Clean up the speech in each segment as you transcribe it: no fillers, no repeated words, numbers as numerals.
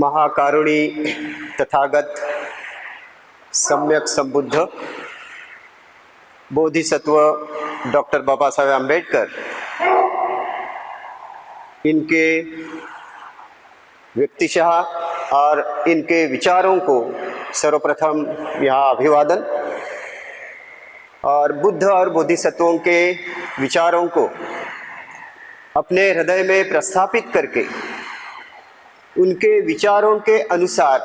महाकारुणी तथागत सम्यक संबुद्ध बोधिसत्व डॉक्टर बाबा साहेब आम्बेडकर, इनके व्यक्तिशः और इनके विचारों को सर्वप्रथम यहाँ अभिवादन, और बुद्ध और बोधिसत्वों के विचारों को अपने हृदय में प्रस्थापित करके उनके विचारों के अनुसार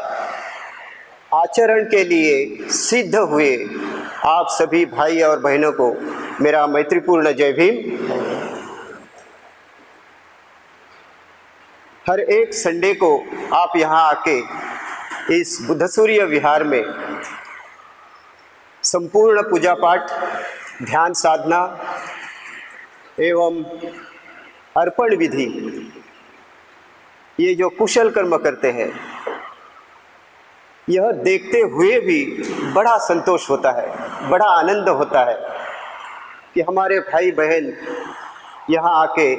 आचरण के लिए सिद्ध हुए आप सभी भाई और बहनों को मेरा मैत्रीपूर्ण जय भीम। हर एक संडे को आप यहाँ आके इस बुद्ध सूर्य विहार में संपूर्ण पूजा पाठ, ध्यान साधना एवं अर्पण विधि, ये जो कुशल कर्म करते हैं, यह देखते हुए भी बड़ा संतोष होता है, बड़ा आनंद होता है कि हमारे भाई बहन यहाँ आके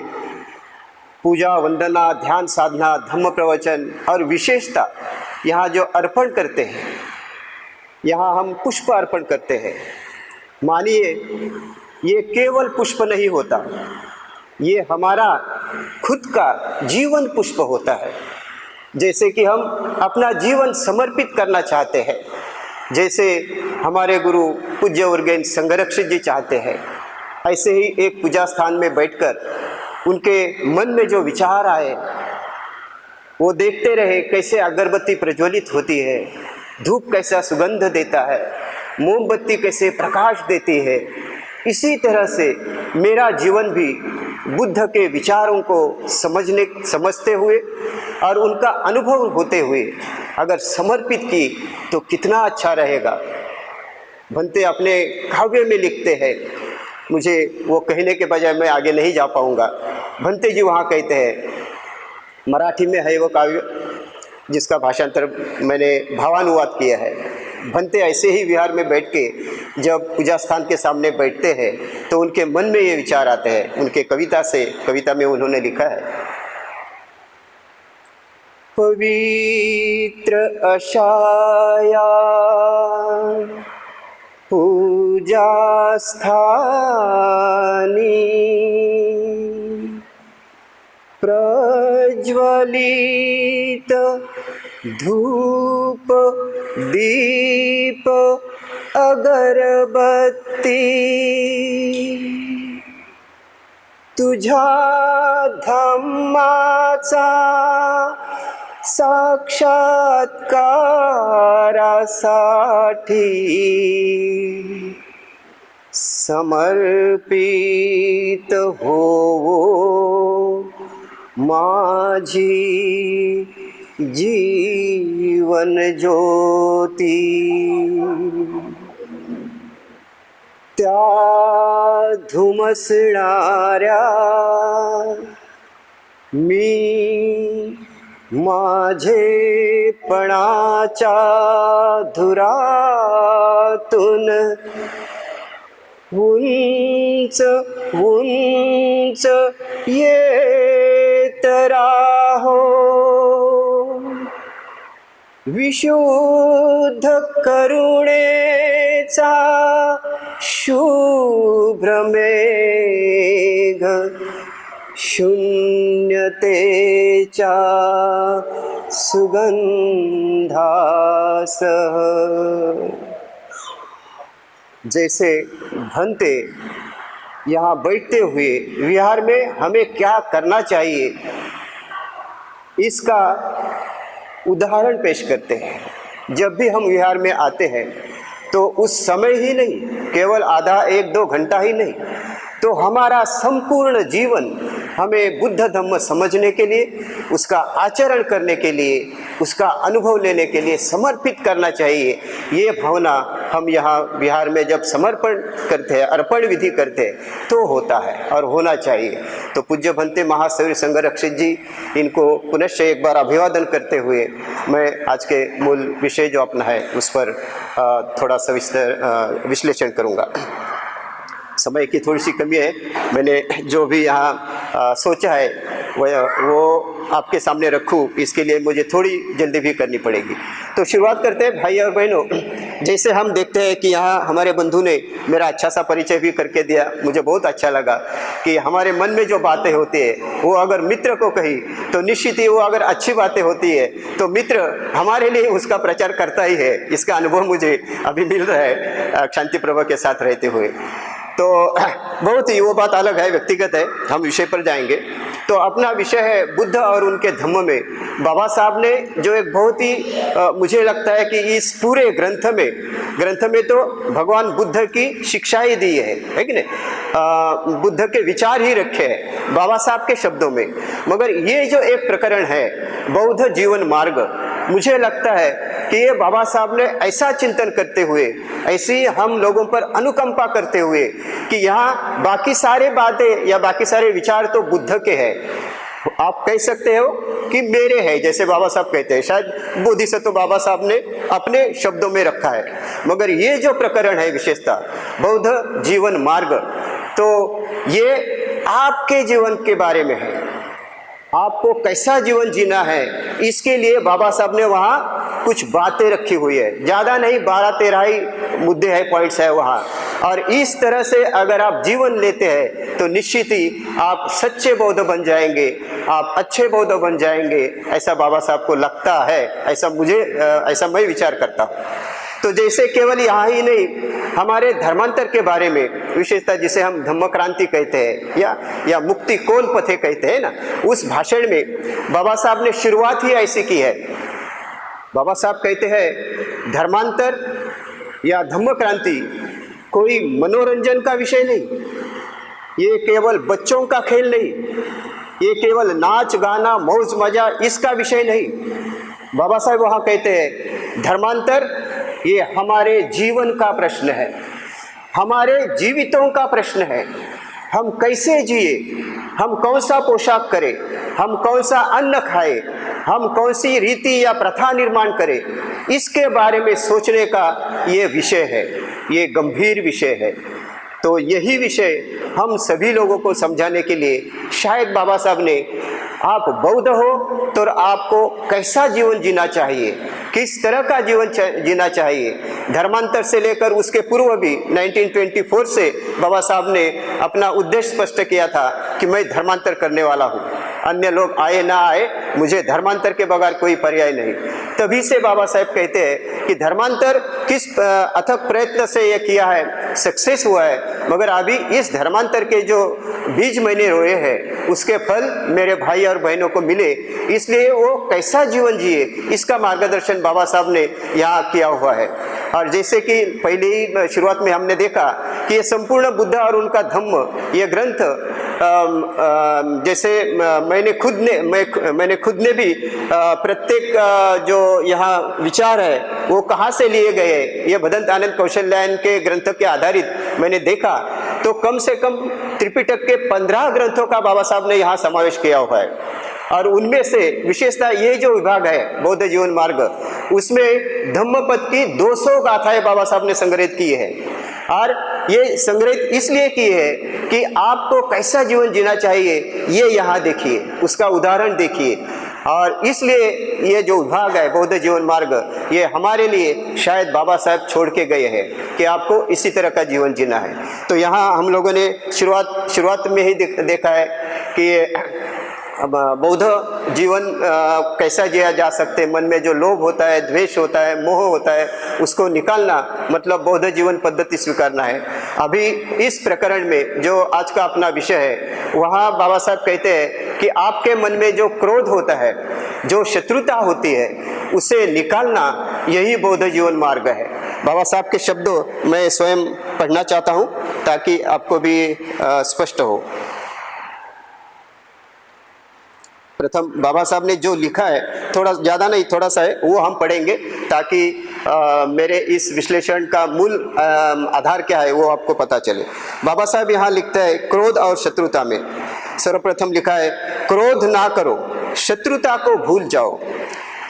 पूजा, वंदना, ध्यान साधना, धम्म प्रवचन और विशेषता यहाँ जो अर्पण करते हैं, यहाँ हम पुष्प अर्पण करते हैं। मानिए ये केवल पुष्प नहीं होता, ये हमारा खुद का जीवन पुष्प होता है। जैसे कि हम अपना जीवन समर्पित करना चाहते हैं, जैसे हमारे गुरु पूज्य उर्गेन संघरक्षित जी चाहते हैं, ऐसे ही एक पूजा स्थान में बैठकर उनके मन में जो विचार आए वो देखते रहे, कैसे अगरबत्ती प्रज्वलित होती है, धूप कैसा सुगंध देता है, मोमबत्ती कैसे प्रकाश देती है। इसी तरह से मेरा जीवन भी बुद्ध के विचारों को समझते हुए और उनका अनुभव होते हुए अगर समर्पित की तो कितना अच्छा रहेगा। भंते अपने काव्य में लिखते हैं, मुझे वो कहने के बजाय मैं आगे नहीं जा पाऊँगा। भंते जी वहाँ कहते हैं, मराठी में है वो काव्य जिसका भाषांतर मैंने भावानुवाद किया है। भंते ऐसे ही विहार में बैठ के जब पूजा स्थान के सामने बैठते हैं तो उनके मन में ये विचार आते हैं। उनके कविता में उन्होंने लिखा है, पवित्र अशाया पूजा स्थानी प्रज्वलित धूप दीप अगरबत्ती तुझा धम्माचा साक्षात्कारासाठी समर्पित होवो माझी जीवन ज्योती। त्या धुमसणाऱ्या मी माझेपणाच्या धुरातून उंच उंच येत राहो, विशुद्ध करुणेचा शुभ्र मेघ शून्यतेच्या सुगंधासह। जैसे भंते यहाँ बैठते हुए विहार में हमें क्या करना चाहिए, इसका उदाहरण पेश करते हैं। जब भी हम विहार में आते हैं तो उस समय ही नहीं, केवल आधा 1-2 घंटा ही नहीं, तो हमारा संपूर्ण जीवन हमें बुद्ध धम्म समझने के लिए, उसका आचरण करने के लिए, उसका अनुभव लेने के लिए समर्पित करना चाहिए। ये भावना हम यहाँ बिहार में जब समर्पण करते हैं, अर्पण विधि करते हैं, तो होता है और होना चाहिए। तो पूज्य भंते महाशौर्य संघरक्षित जी, इनको पुनश्च एक बार अभिवादन करते हुए मैं आज के मूल विषय जो अपना है उस पर थोड़ा सविस्तर विश्लेषण करूँगा। समय की थोड़ी सी कमी है, मैंने जो भी यहाँ सोचा है वो आपके सामने रखूं, इसके लिए मुझे थोड़ी जल्दी भी करनी पड़ेगी। तो शुरुआत करते हैं भाई और बहनों। जैसे हम देखते हैं कि यहाँ हमारे बंधु ने मेरा अच्छा सा परिचय भी करके दिया, मुझे बहुत अच्छा लगा कि हमारे मन में जो बातें होती है वो अगर मित्र को कही तो निश्चित ही वो अगर अच्छी बातें होती है तो मित्र हमारे लिए उसका प्रचार करता ही है। इसका अनुभव मुझे अभी मिल रहा है शांति प्रभा के साथ रहते हुए। तो बहुत ही वो बात अलग है, व्यक्तिगत है, हम विषय पर जाएंगे। तो अपना विषय है बुद्ध और उनके धम्म में। बाबा साहब ने जो एक बहुत ही मुझे लगता है कि इस पूरे ग्रंथ में तो भगवान बुद्ध की शिक्षाएं दी है कि नहीं, बुद्ध के विचार ही रखे हैं बाबा साहब के शब्दों में। मगर ये जो एक प्रकरण है बौद्ध जीवन मार्ग, मुझे लगता है कि ये बाबा साहब ने ऐसा चिंतन करते हुए, ऐसी हम लोगों पर अनुकंपा करते हुए कि यहाँ बाकी सारे बातें या बाकी सारे विचार तो बुद्ध के हैं, आप कह सकते हो कि मेरे हैं, जैसे बाबा साहब कहते हैं। शायद बोधिसत्व बाबा साहब ने अपने शब्दों में रखा है, मगर ये जो प्रकरण है विशेषता बौद्ध जीवन मार्ग, तो ये आपके जीवन के बारे में है, आपको कैसा जीवन जीना है, इसके लिए बाबा साहब ने वहाँ कुछ बातें रखी हुई है। ज़्यादा नहीं, 12-13 ही मुद्दे हैं, पॉइंट्स है वहाँ। और इस तरह से अगर आप जीवन लेते हैं तो निश्चित ही आप सच्चे बौद्ध बन जाएंगे, आप अच्छे बौद्ध बन जाएंगे, ऐसा बाबा साहब को लगता है, ऐसा मैं विचार करता हूँ। तो जैसे केवल यहाँ ही नहीं, हमारे धर्मांतर के बारे में विशेषता जिसे हम धम्म क्रांति कहते हैं या मुक्ति कौन पथे कहते हैं ना, उस भाषण में बाबा साहब ने शुरुआत ही ऐसी की है। बाबा साहब कहते हैं धर्मांतर या धम्म क्रांति कोई मनोरंजन का विषय नहीं, ये केवल बच्चों का खेल नहीं, ये केवल नाच गाना मौज मजा इसका विषय नहीं। बाबा साहब वहाँ कहते हैं धर्मांतर ये हमारे जीवन का प्रश्न है, हमारे जीवितों का प्रश्न है। हम कैसे जिए, हम कौन सा पोशाक करें, हम कौन सा अन्न खाएं, हम कौन सी रीति या प्रथा निर्माण करें, इसके बारे में सोचने का ये विषय है, ये गंभीर विषय है। तो यही विषय हम सभी लोगों को समझाने के लिए शायद बाबा साहब ने, आप बौद्ध हो तो आपको कैसा जीवन जीना चाहिए, किस तरह का जीवन जीना चाहिए। धर्मांतर से लेकर उसके पूर्व भी 1924 से बाबा साहब ने अपना उद्देश्य स्पष्ट किया था कि मैं धर्मांतर करने वाला हूँ, अन्य लोग आए ना आए, मुझे धर्मांतर के बगैर कोई पर्याय नहीं। तभी से बाबा साहब कहते हैं कि धर्मांतर किस अथक प्रयत्न से यह किया है, सक्सेस हुआ है, मगर अभी इस धर्मांतर के जो बीज मैंने रोए हैं उसके फल मेरे भाई और बहनों को मिले, इसलिए वो कैसा जीवन जिए इसका मार्गदर्शन बाबा साहब ने यहाँ किया हुआ है। और जैसे कि पहले ही शुरुआत में हमने देखा कि ये संपूर्ण बुद्ध और उनका धम्म, ये ग्रंथ जैसे मैंने खुद ने भी प्रत्येक जो यहाँ विचार है वो कहाँ से लिए गए, ये भदंत आनंद कौशल्यायन के ग्रंथ के आधारित मैंने देखा, तो कम से कम त्रिपिटक के 15 ग्रंथों का बाबा साहब ने यहाँ समावेश किया हुआ है। और उनमें से विशेषता ये जो विभाग है बौद्ध जीवन मार्ग, उसमें धम्मपद की 200 गाथाएं बाबा साहब ने संग्रहित की है। और ये संग्रहित इसलिए की है कि आपको कैसा जीवन जीना चाहिए ये यहाँ देखिए, उसका उदाहरण देखिए। और इसलिए ये जो विभाग है बौद्ध जीवन मार्ग, ये हमारे लिए शायद बाबा साहब छोड़ के गए हैं कि आपको इसी तरह का जीवन जीना है। तो यहाँ हम लोगों ने शुरुआत में ही देखा है कि अब बौद्ध जीवन कैसा जिया जा सकते, मन में जो लोभ होता है, द्वेष होता है, मोह होता है, उसको निकालना मतलब बौद्ध जीवन पद्धति स्वीकारना है। अभी इस प्रकरण में जो आज का अपना विषय है, वहाँ बाबा साहब कहते हैं कि आपके मन में जो क्रोध होता है, जो शत्रुता होती है, उसे निकालना यही बौद्ध जीवन मार्ग है। बाबा साहब के शब्दों मैं स्वयं पढ़ना चाहता हूँ ताकि आपको भी स्पष्ट हो। प्रथम बाबा साहब ने जो लिखा है, थोड़ा ज़्यादा नहीं थोड़ा सा है, वो हम पढ़ेंगे ताकि मेरे इस विश्लेषण का मूल आधार क्या है वो आपको पता चले। बाबा साहब यहाँ लिखते हैं क्रोध और शत्रुता में। सर्वप्रथम लिखा है, क्रोध ना करो, शत्रुता को भूल जाओ,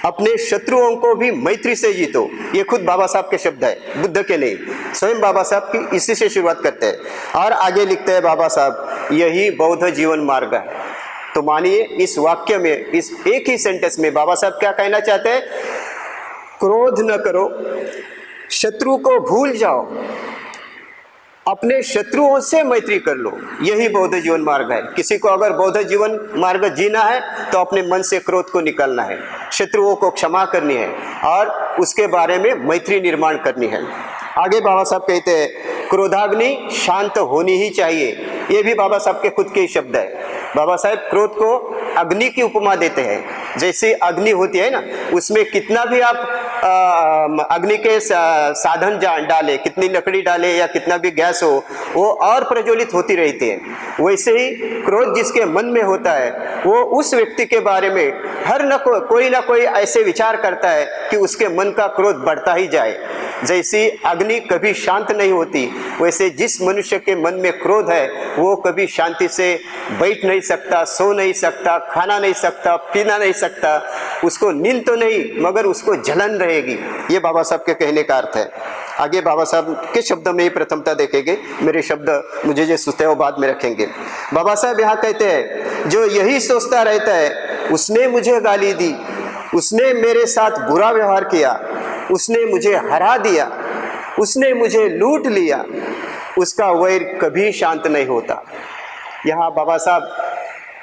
अपने शत्रुओं को भी मैत्री से जीतो। ये खुद बाबा साहब के शब्द है, बुद्ध के नहीं, स्वयं बाबा साहब की इसी से शुरुआत करते हैं। और आगे लिखते हैं बाबा साहब, यही बौद्ध जीवन मार्ग है। तो मानिए इस वाक्य में, इस एक ही सेंटेंस में बाबा साहब क्या कहना चाहते हैं? क्रोध न करो, शत्रु को भूल जाओ, अपने शत्रुओं से मैत्री कर लो। यही बौद्ध जीवन मार्ग है। किसी को अगर बौद्ध जीवन मार्ग जीना है तो अपने मन से क्रोध को निकालना है, शत्रुओं को क्षमा करनी है और उसके बारे में मैत्री निर्माण करनी है। आगे बाबा साहब कहते हैं क्रोधाग्नि शांत होनी ही चाहिए। ये भी बाबा साहब के खुद के ही शब्द है। बाबा साहब क्रोध को अग्नि की उपमा देते हैं। जैसे अग्नि होती है ना, उसमें कितना भी आप अग्नि के साधन डाले, कितनी लकड़ी डाले या कितना भी गैस हो, वो और प्रज्वलित होती रहती है। वैसे ही क्रोध जिसके मन में होता है वो उस व्यक्ति के बारे में कोई ना कोई ऐसे विचार करता है कि उसके मन का क्रोध बढ़ता ही जाए। जैसी अग्नि कभी शांत नहीं होती, वैसे जिस मनुष्य के मन में क्रोध है वो कभी शांति से बैठ नहीं सकता, सो नहीं सकता, खाना नहीं सकता, पीना नहीं सकता। उसको नींद तो नहीं मगर उसको जलन रहेगी। ये बाबा साहब के कहने का अर्थ है। आगे बाबा साहब के शब्द में ही प्रथमता देखेंगे, मेरे शब्द मुझे जो सोचते हैं वो बाद में रखेंगे। बाबा साहब यहाँ कहते हैं जो यही सोचता रहता है उसने मुझे गाली दी, उसने मेरे साथ बुरा व्यवहार किया, उसने मुझे हरा दिया, उसने मुझे लूट लिया, उसका वैर कभी शांत नहीं होता। यहाँ बाबा साहब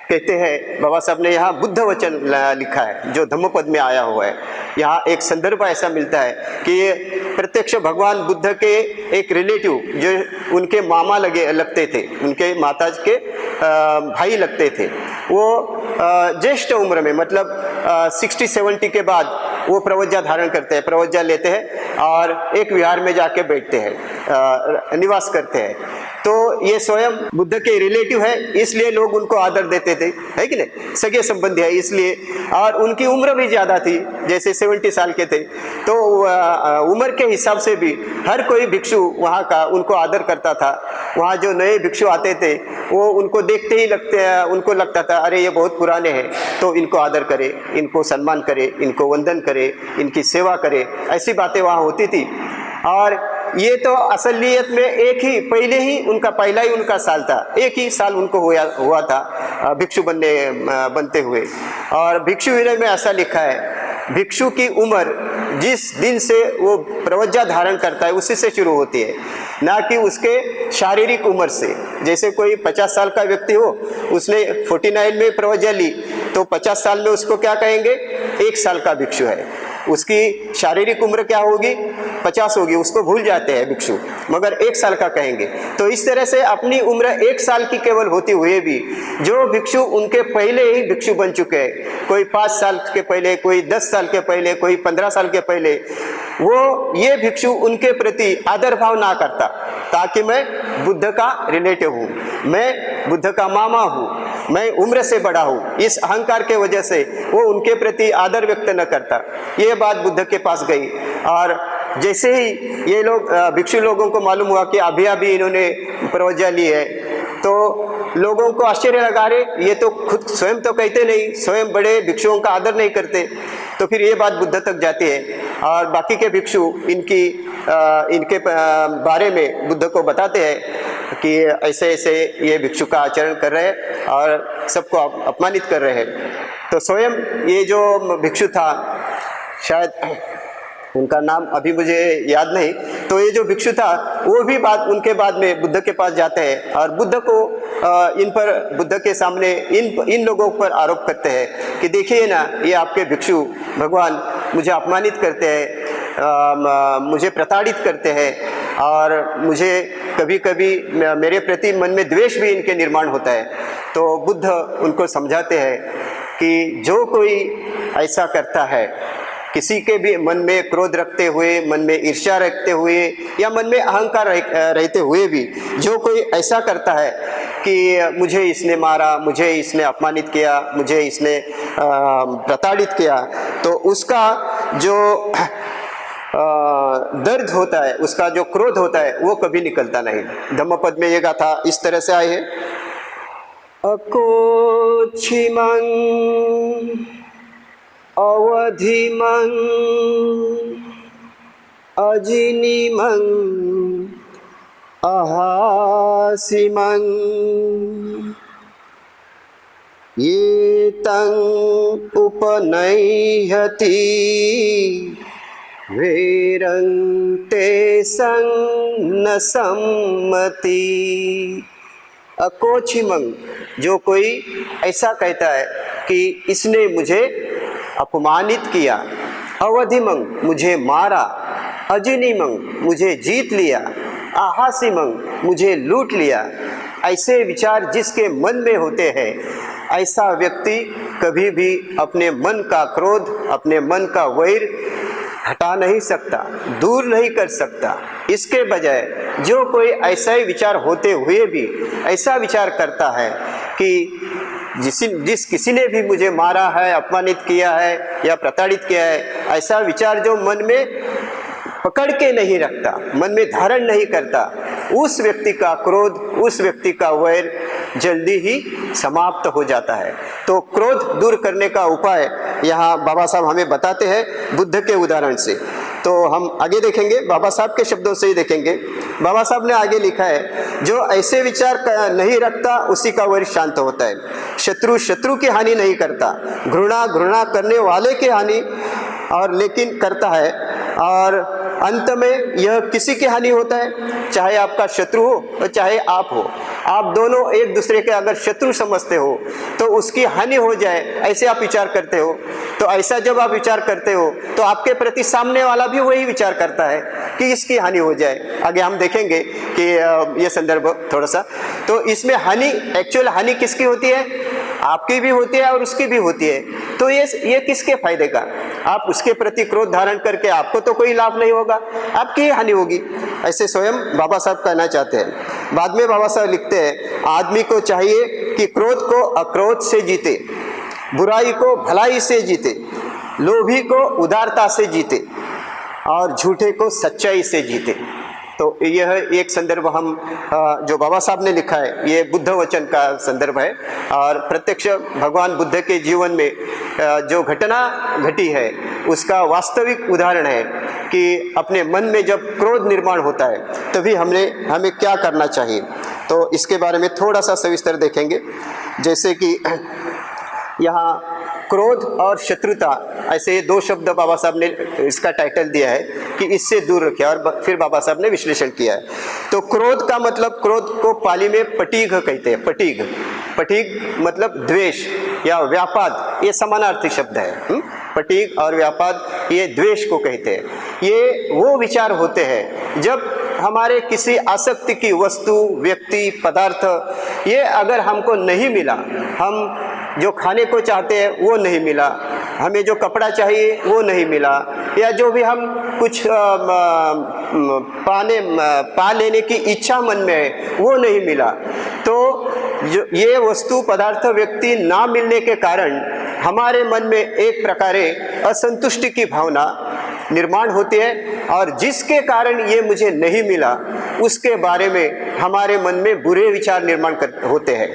कहते हैं, बाबा साहब ने यहाँ बुद्ध वचन लिखा है जो धम्मपद में आया हुआ है। यहाँ एक संदर्भ ऐसा मिलता है कि ये प्रत्यक्ष भगवान बुद्ध के एक रिलेटिव जो उनके मामा लगते थे, उनके माता के भाई लगते थे, वो ज्येष्ठ उम्र में मतलब 60-70 के बाद वो प्रवज्जा धारण करते हैं, प्रवज्जा लेते हैं और एक विहार में जाके बैठते हैं, निवास करते हैं। तो ये स्वयं बुद्ध के रिलेटिव है, इसलिए लोग उनको आदर देते थे, है कि नहीं, सगे संबंधी है इसलिए। और उनकी उम्र भी ज़्यादा थी, जैसे 70 साल के थे, तो उम्र के हिसाब से भी हर कोई भिक्षु वहाँ का उनको आदर करता था। वहाँ जो नए भिक्षु आते थे वो उनको देखते ही उनको लगता था अरे ये बहुत पुराने हैं, तो इनको आदर करे, इनको सम्मान करे, इनको वंदन करे, इनकी सेवा करे, ऐसी बातें वहाँ होती थी। और ये तो असलियत में पहला ही उनका साल था, एक ही साल उनको हुआ था भिक्षु बनते हुए। और भिक्षु विनय में ऐसा लिखा है भिक्षु की उम्र जिस दिन से वो प्रवज्जा धारण करता है उसी से शुरू होती है, ना कि उसके शारीरिक उम्र से। जैसे कोई 50 साल का व्यक्ति हो, उसने 49 में प्रवज्जा ली, तो 50 साल में उसको क्या कहेंगे? 1 साल का भिक्षु है। उसकी शारीरिक उम्र क्या होगी? 50 होगी, उसको भूल जाते हैं भिक्षु, मगर 1 साल का कहेंगे। तो इस तरह से अपनी उम्र 1 साल की केवल होते हुए भी जो भिक्षु उनके पहले ही भिक्षु बन चुके हैं, कोई 5 साल के पहले, कोई 10 साल के पहले, कोई 15 साल के पहले, वो ये भिक्षु उनके प्रति आदर भाव ना करता, ताकि मैं बुद्ध का रिलेटिव हूँ, मैं बुद्ध का मामा हूँ, मैं उम्र से बड़ा हूँ, इस अहंकार के वजह से वो उनके प्रति आदर व्यक्त न करता। ये बात बुद्ध के पास गई और जैसे ही ये लोग भिक्षु लोगों को मालूम हुआ कि अभी इन्होंने प्रवज्जा ली है, तो लोगों को आश्चर्य लगा, रहे ये तो खुद स्वयं तो कहते नहीं, स्वयं बड़े भिक्षुओं का आदर नहीं करते। तो फिर ये बात बुद्ध तक जाती है और बाकी के भिक्षु इनके बारे में बुद्ध को बताते हैं कि ऐसे ऐसे ये भिक्षु का आचरण कर रहे हैं और सबको अपमानित कर रहे हैं। तो स्वयं ये जो भिक्षु था, शायद उनका नाम अभी मुझे याद नहीं, तो ये जो भिक्षु था वो भी उनके बाद में बुद्ध के पास जाते हैं और बुद्ध को बुद्ध के सामने इन लोगों पर आरोप करते हैं कि देखिए ना, ये आपके भिक्षु भगवान मुझे अपमानित करते हैं, मुझे प्रताड़ित करते हैं और मुझे कभी कभी मेरे प्रति मन में द्वेष भी इनके निर्माण होता है। तो बुद्ध उनको समझाते हैं कि जो कोई ऐसा करता है, किसी के भी मन में क्रोध रखते हुए, मन में ईर्ष्या रखते हुए या मन में अहंकार रहते हुए भी जो कोई ऐसा करता है कि मुझे इसने मारा, मुझे इसने अपमानित किया, मुझे इसने प्रताड़ित किया, तो उसका जो दर्द होता है, उसका जो क्रोध होता है वो कभी निकलता नहीं। धम्मपद में ये गाथा इस तरह से आई है, अकोचिमं अवधिमं अजिनिमं अहासिमं ये तं उपनयति वेरंते संग न सम्मति। अकोचिमंग, जो कोई ऐसा कहता है कि इसने मुझे अपमानित किया, अवधिमंग मुझे मारा, अजिनीमंग मुझे जीत लिया, आहासिमंग मुझे लूट लिया, ऐसे विचार जिसके मन में होते हैं, ऐसा व्यक्ति कभी भी अपने मन का क्रोध, अपने मन का वैर हटा नहीं सकता, दूर नहीं कर सकता। इसके बजाय जो कोई ऐसा ही विचार होते हुए भी ऐसा विचार करता है कि जिस किसी ने भी मुझे मारा है, अपमानित किया है या प्रताड़ित किया है, ऐसा विचार जो मन में पकड़ के नहीं रखता, मन में धारण नहीं करता, उस व्यक्ति का क्रोध, उस व्यक्ति का वैर जल्दी ही समाप्त हो जाता है। तो क्रोध दूर करने का उपाय यहाँ बाबा साहब हमें बताते हैं बुद्ध के उदाहरण से। तो हम आगे देखेंगे, बाबा साहब के शब्दों से ही देखेंगे। बाबा साहब ने आगे लिखा है, जो ऐसे विचार नहीं रखता उसी का वैर शांत होता है। शत्रु की हानि नहीं करता, घृणा करने वाले की हानि और लेकिन करता है, और अंत में यह किसी की हानि होता है, चाहे आपका शत्रु हो और चाहे आप हो। आप दोनों एक दूसरे के अगर शत्रु समझते हो तो उसकी हानि हो जाए, ऐसे आप विचार करते हो। तो ऐसा जब आप विचार करते हो तो आपके प्रति सामने वाला भी वही विचार करता है कि इसकी हानि हो जाए। आगे हम देखेंगे कि ये संदर्भ थोड़ा सा। तो इसमें हानि, एक्चुअल हानि किसकी होती है? आपकी भी होती है और उसकी भी होती है। तो ये किसके फायदे का? आप उसके प्रति क्रोध धारण करके आपको तो कोई लाभ नहीं होगा, आपकी ही हानि होगी, ऐसे स्वयं बाबा साहब कहना चाहते हैं। बाद में बाबा साहब लिखते हैं, आदमी को चाहिए कि क्रोध को अक्रोध से जीते, बुराई को भलाई से जीते, लोभी को उदारता से जीते और झूठे को सच्चाई से जीते। तो यह एक संदर्भ हम जो बाबा साहब ने लिखा है, ये बुद्ध वचन का संदर्भ है और प्रत्यक्ष भगवान बुद्ध के जीवन में जो घटना घटी है उसका वास्तविक उदाहरण है कि अपने मन में जब क्रोध निर्माण होता है तभी हमें क्या करना चाहिए। तो इसके बारे में थोड़ा सा सविस्तर देखेंगे। जैसे कि यहाँ क्रोध और शत्रुता, ऐसे दो शब्द बाबा साहब ने इसका टाइटल दिया है कि इससे दूर रखें, और फिर बाबा साहब ने विश्लेषण किया है। तो क्रोध का मतलब, क्रोध को पाली में पटीघ कहते हैं। पटीघ मतलब द्वेष या व्यापाद, ये समानार्थी शब्द है। पटीघ और व्यापाद ये द्वेष को कहते हैं। ये वो विचार होते हैं जब हमारे किसी आसक्ति की वस्तु, व्यक्ति, पदार्थ ये अगर हमको नहीं मिला, हम जो खाने को चाहते हैं वो नहीं मिला, हमें जो कपड़ा चाहिए वो नहीं मिला, या जो भी हम कुछ पा लेने की इच्छा मन में है वो नहीं मिला, तो जो ये वस्तु, पदार्थ, व्यक्ति ना मिलने के कारण हमारे मन में एक प्रकारे असंतुष्टि की भावना निर्माण होती है, और जिसके कारण ये मुझे नहीं मिला उसके बारे में हमारे मन में बुरे विचार निर्माण होते हैं,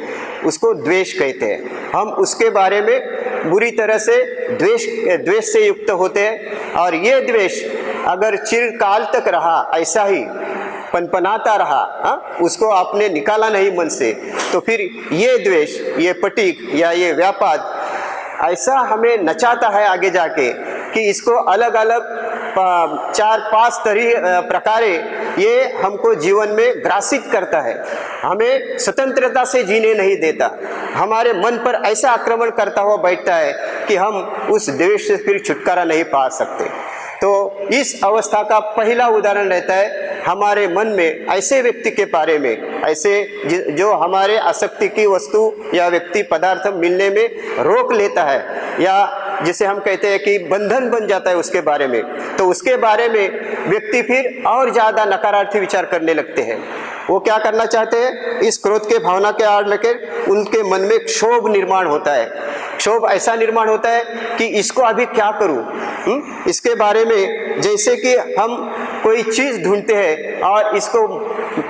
उसको द्वेष कहते हैं। हम उसके बारे में बुरी तरह से द्वेष से युक्त होते हैं, और ये द्वेष अगर चिरकाल तक रहा, ऐसा ही पनपनाता रहा, उसको आपने निकाला नहीं मन से, तो फिर ये द्वेष, ये पटीक या ये व्यापाद ऐसा हमें नचाता है आगे जाके कि इसको अलग अलग 4-5 प्रकारे ये हमको जीवन में ग्रासित करता है, हमें स्वतंत्रता से जीने नहीं देता, हमारे मन पर ऐसा आक्रमण करता हुआ बैठता है कि हम उस द्वेष से फिर छुटकारा नहीं पा सकते। तो इस अवस्था का पहला उदाहरण रहता है हमारे मन में ऐसे व्यक्ति के बारे में, ऐसे जो हमारे आसक्ति की वस्तु या व्यक्ति, पदार्थ मिलने में रोक लेता है, या जिसे हम कहते हैं कि बंधन बन जाता है उसके बारे में, तो उसके बारे में व्यक्ति फिर और ज़्यादा नकारात्मक विचार करने लगते हैं। वो क्या करना चाहते हैं? इस क्रोध के भावना के आड़ लेकर उनके मन में क्षोभ निर्माण होता है। क्षोभ ऐसा निर्माण होता है कि इसको अभी क्या करूं, इसके बारे में, जैसे कि हम कोई चीज़ ढूंढते हैं और इसको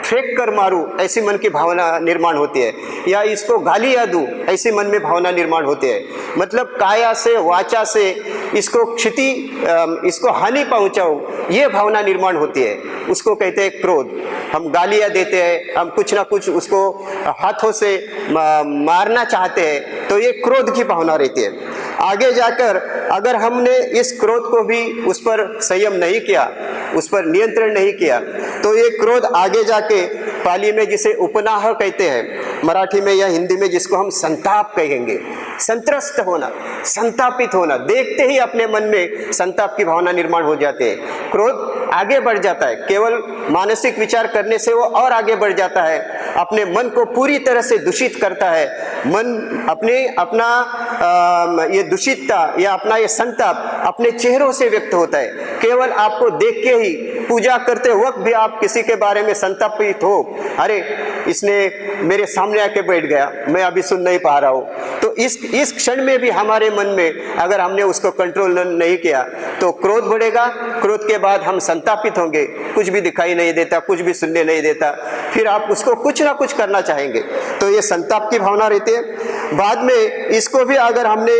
फेंक कर मारूं, ऐसी मन की भावना निर्माण होती है, या इसको गालियां दूं, ऐसी मन में भावना निर्माण होती है। मतलब काया से, वाचा से इसको इसको हानि पहुंचाऊं, ये भावना निर्माण होती है, उसको कहते हैं क्रोध। हम गालियां देते हैं, हम कुछ ना कुछ उसको हाथों से मारना चाहते हैं, तो ये क्रोध की भावना रहती है। आगे जाकर अगर हमने इस क्रोध को भी उस पर संयम नहीं किया, उस पर नियंत्रण नहीं किया, तो ये क्रोध आगे जाके पाली में जिसे उपनाह कहते हैं, मराठी में या हिंदी में जिसको हम संताप कहेंगे, संत्रस्त होना, संतापित होना, देखते ही अपने मन में संताप की भावना निर्माण हो जाते हैं। क्रोध आगे बढ़ जाता है, केवल मानसिक विचार करने से वो और आगे बढ़ जाता है, अपने मन को पूरी तरह से दूषित करता है। मन अपना ये दूषितता या अपना ये संताप अपने चेहरों से व्यक्त होता है। केवल आपको देख के ही पूजा करते वक्त भी आप किसी के बारे में संतापित हो, अरे इसने मेरे सामने आके बैठ गया, मैं अभी सुन नहीं पा रहा हूँ, तो इस क्षण में भी हमारे मन में अगर हमने उसको कंट्रोल नहीं किया तो क्रोध बढ़ेगा। क्रोध के बाद हम संतापित होंगे, कुछ भी दिखाई नहीं देता, कुछ भी सुनने नहीं देता, फिर आप उसको कुछ ना कुछ करना चाहेंगे, तो ये संताप की भावना रहती है। बाद में इसको भी अगर हमने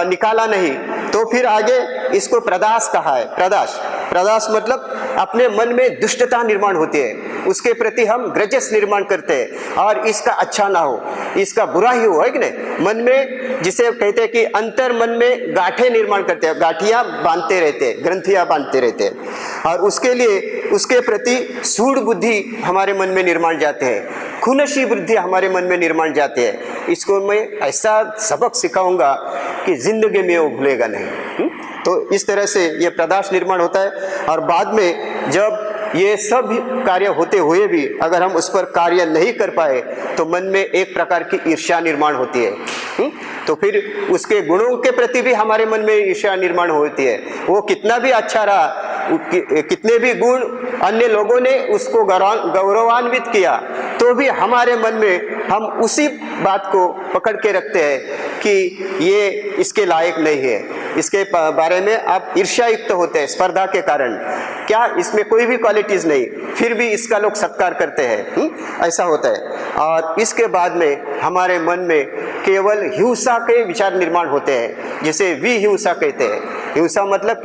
निकाला नहीं तो फिर आगे इसको प्रदास कहा है। प्रदास मतलब अपने मन में दुष्टता निर्माण होती है, उसके प्रति हम ग्रजेस निर्माण करते हैं और इसका अच्छा ना हो, इसका बुरा ही हो, है कि नहीं। मन में जिसे कहते हैं कि अंतर मन में गांठें निर्माण करते हैं, गांठियां बांधते रहते हैं, ग्रंथियां बांधते रहते हैं, और उसके लिए उसके प्रति सूढ़ बुद्धि हमारे मन में निर्माण जाते हैं, खुनशी बुद्धि हमारे मन में निर्माण जाते हैं। इसको मैं ऐसा सबक सिखाऊंगा कि जिंदगी में वो भूलेगा नहीं। तो इस तरह से ये प्रदाश निर्माण होता है। और बाद में जब ये सब कार्य होते हुए भी अगर हम उस पर कार्य नहीं कर पाए तो मन में एक प्रकार की ईर्ष्या निर्माण होती है। तो फिर उसके गुणों के प्रति भी हमारे मन में ईर्ष्या निर्माण होती है। वो कितना भी अच्छा रहा, कितने भी गुण अन्य लोगों ने उसको गौरवान्वित किया, तो भी हमारे मन में हम उसी बात को पकड़ के रखते हैं कि ये इसके लायक नहीं है, इसके बारे में आप ईर्ष्यायुक्त होते हैं स्पर्धा के कारण, क्या इसमें कोई भी क्वालिटीज नहीं, फिर भी इसका लोग सत्कार करते हैं, ऐसा होता है। और इसके बाद में हमारे मन में केवल हिंसा के विचार निर्माण होते हैं, जिसे विहिंसा कहते हैं। हिंसा मतलब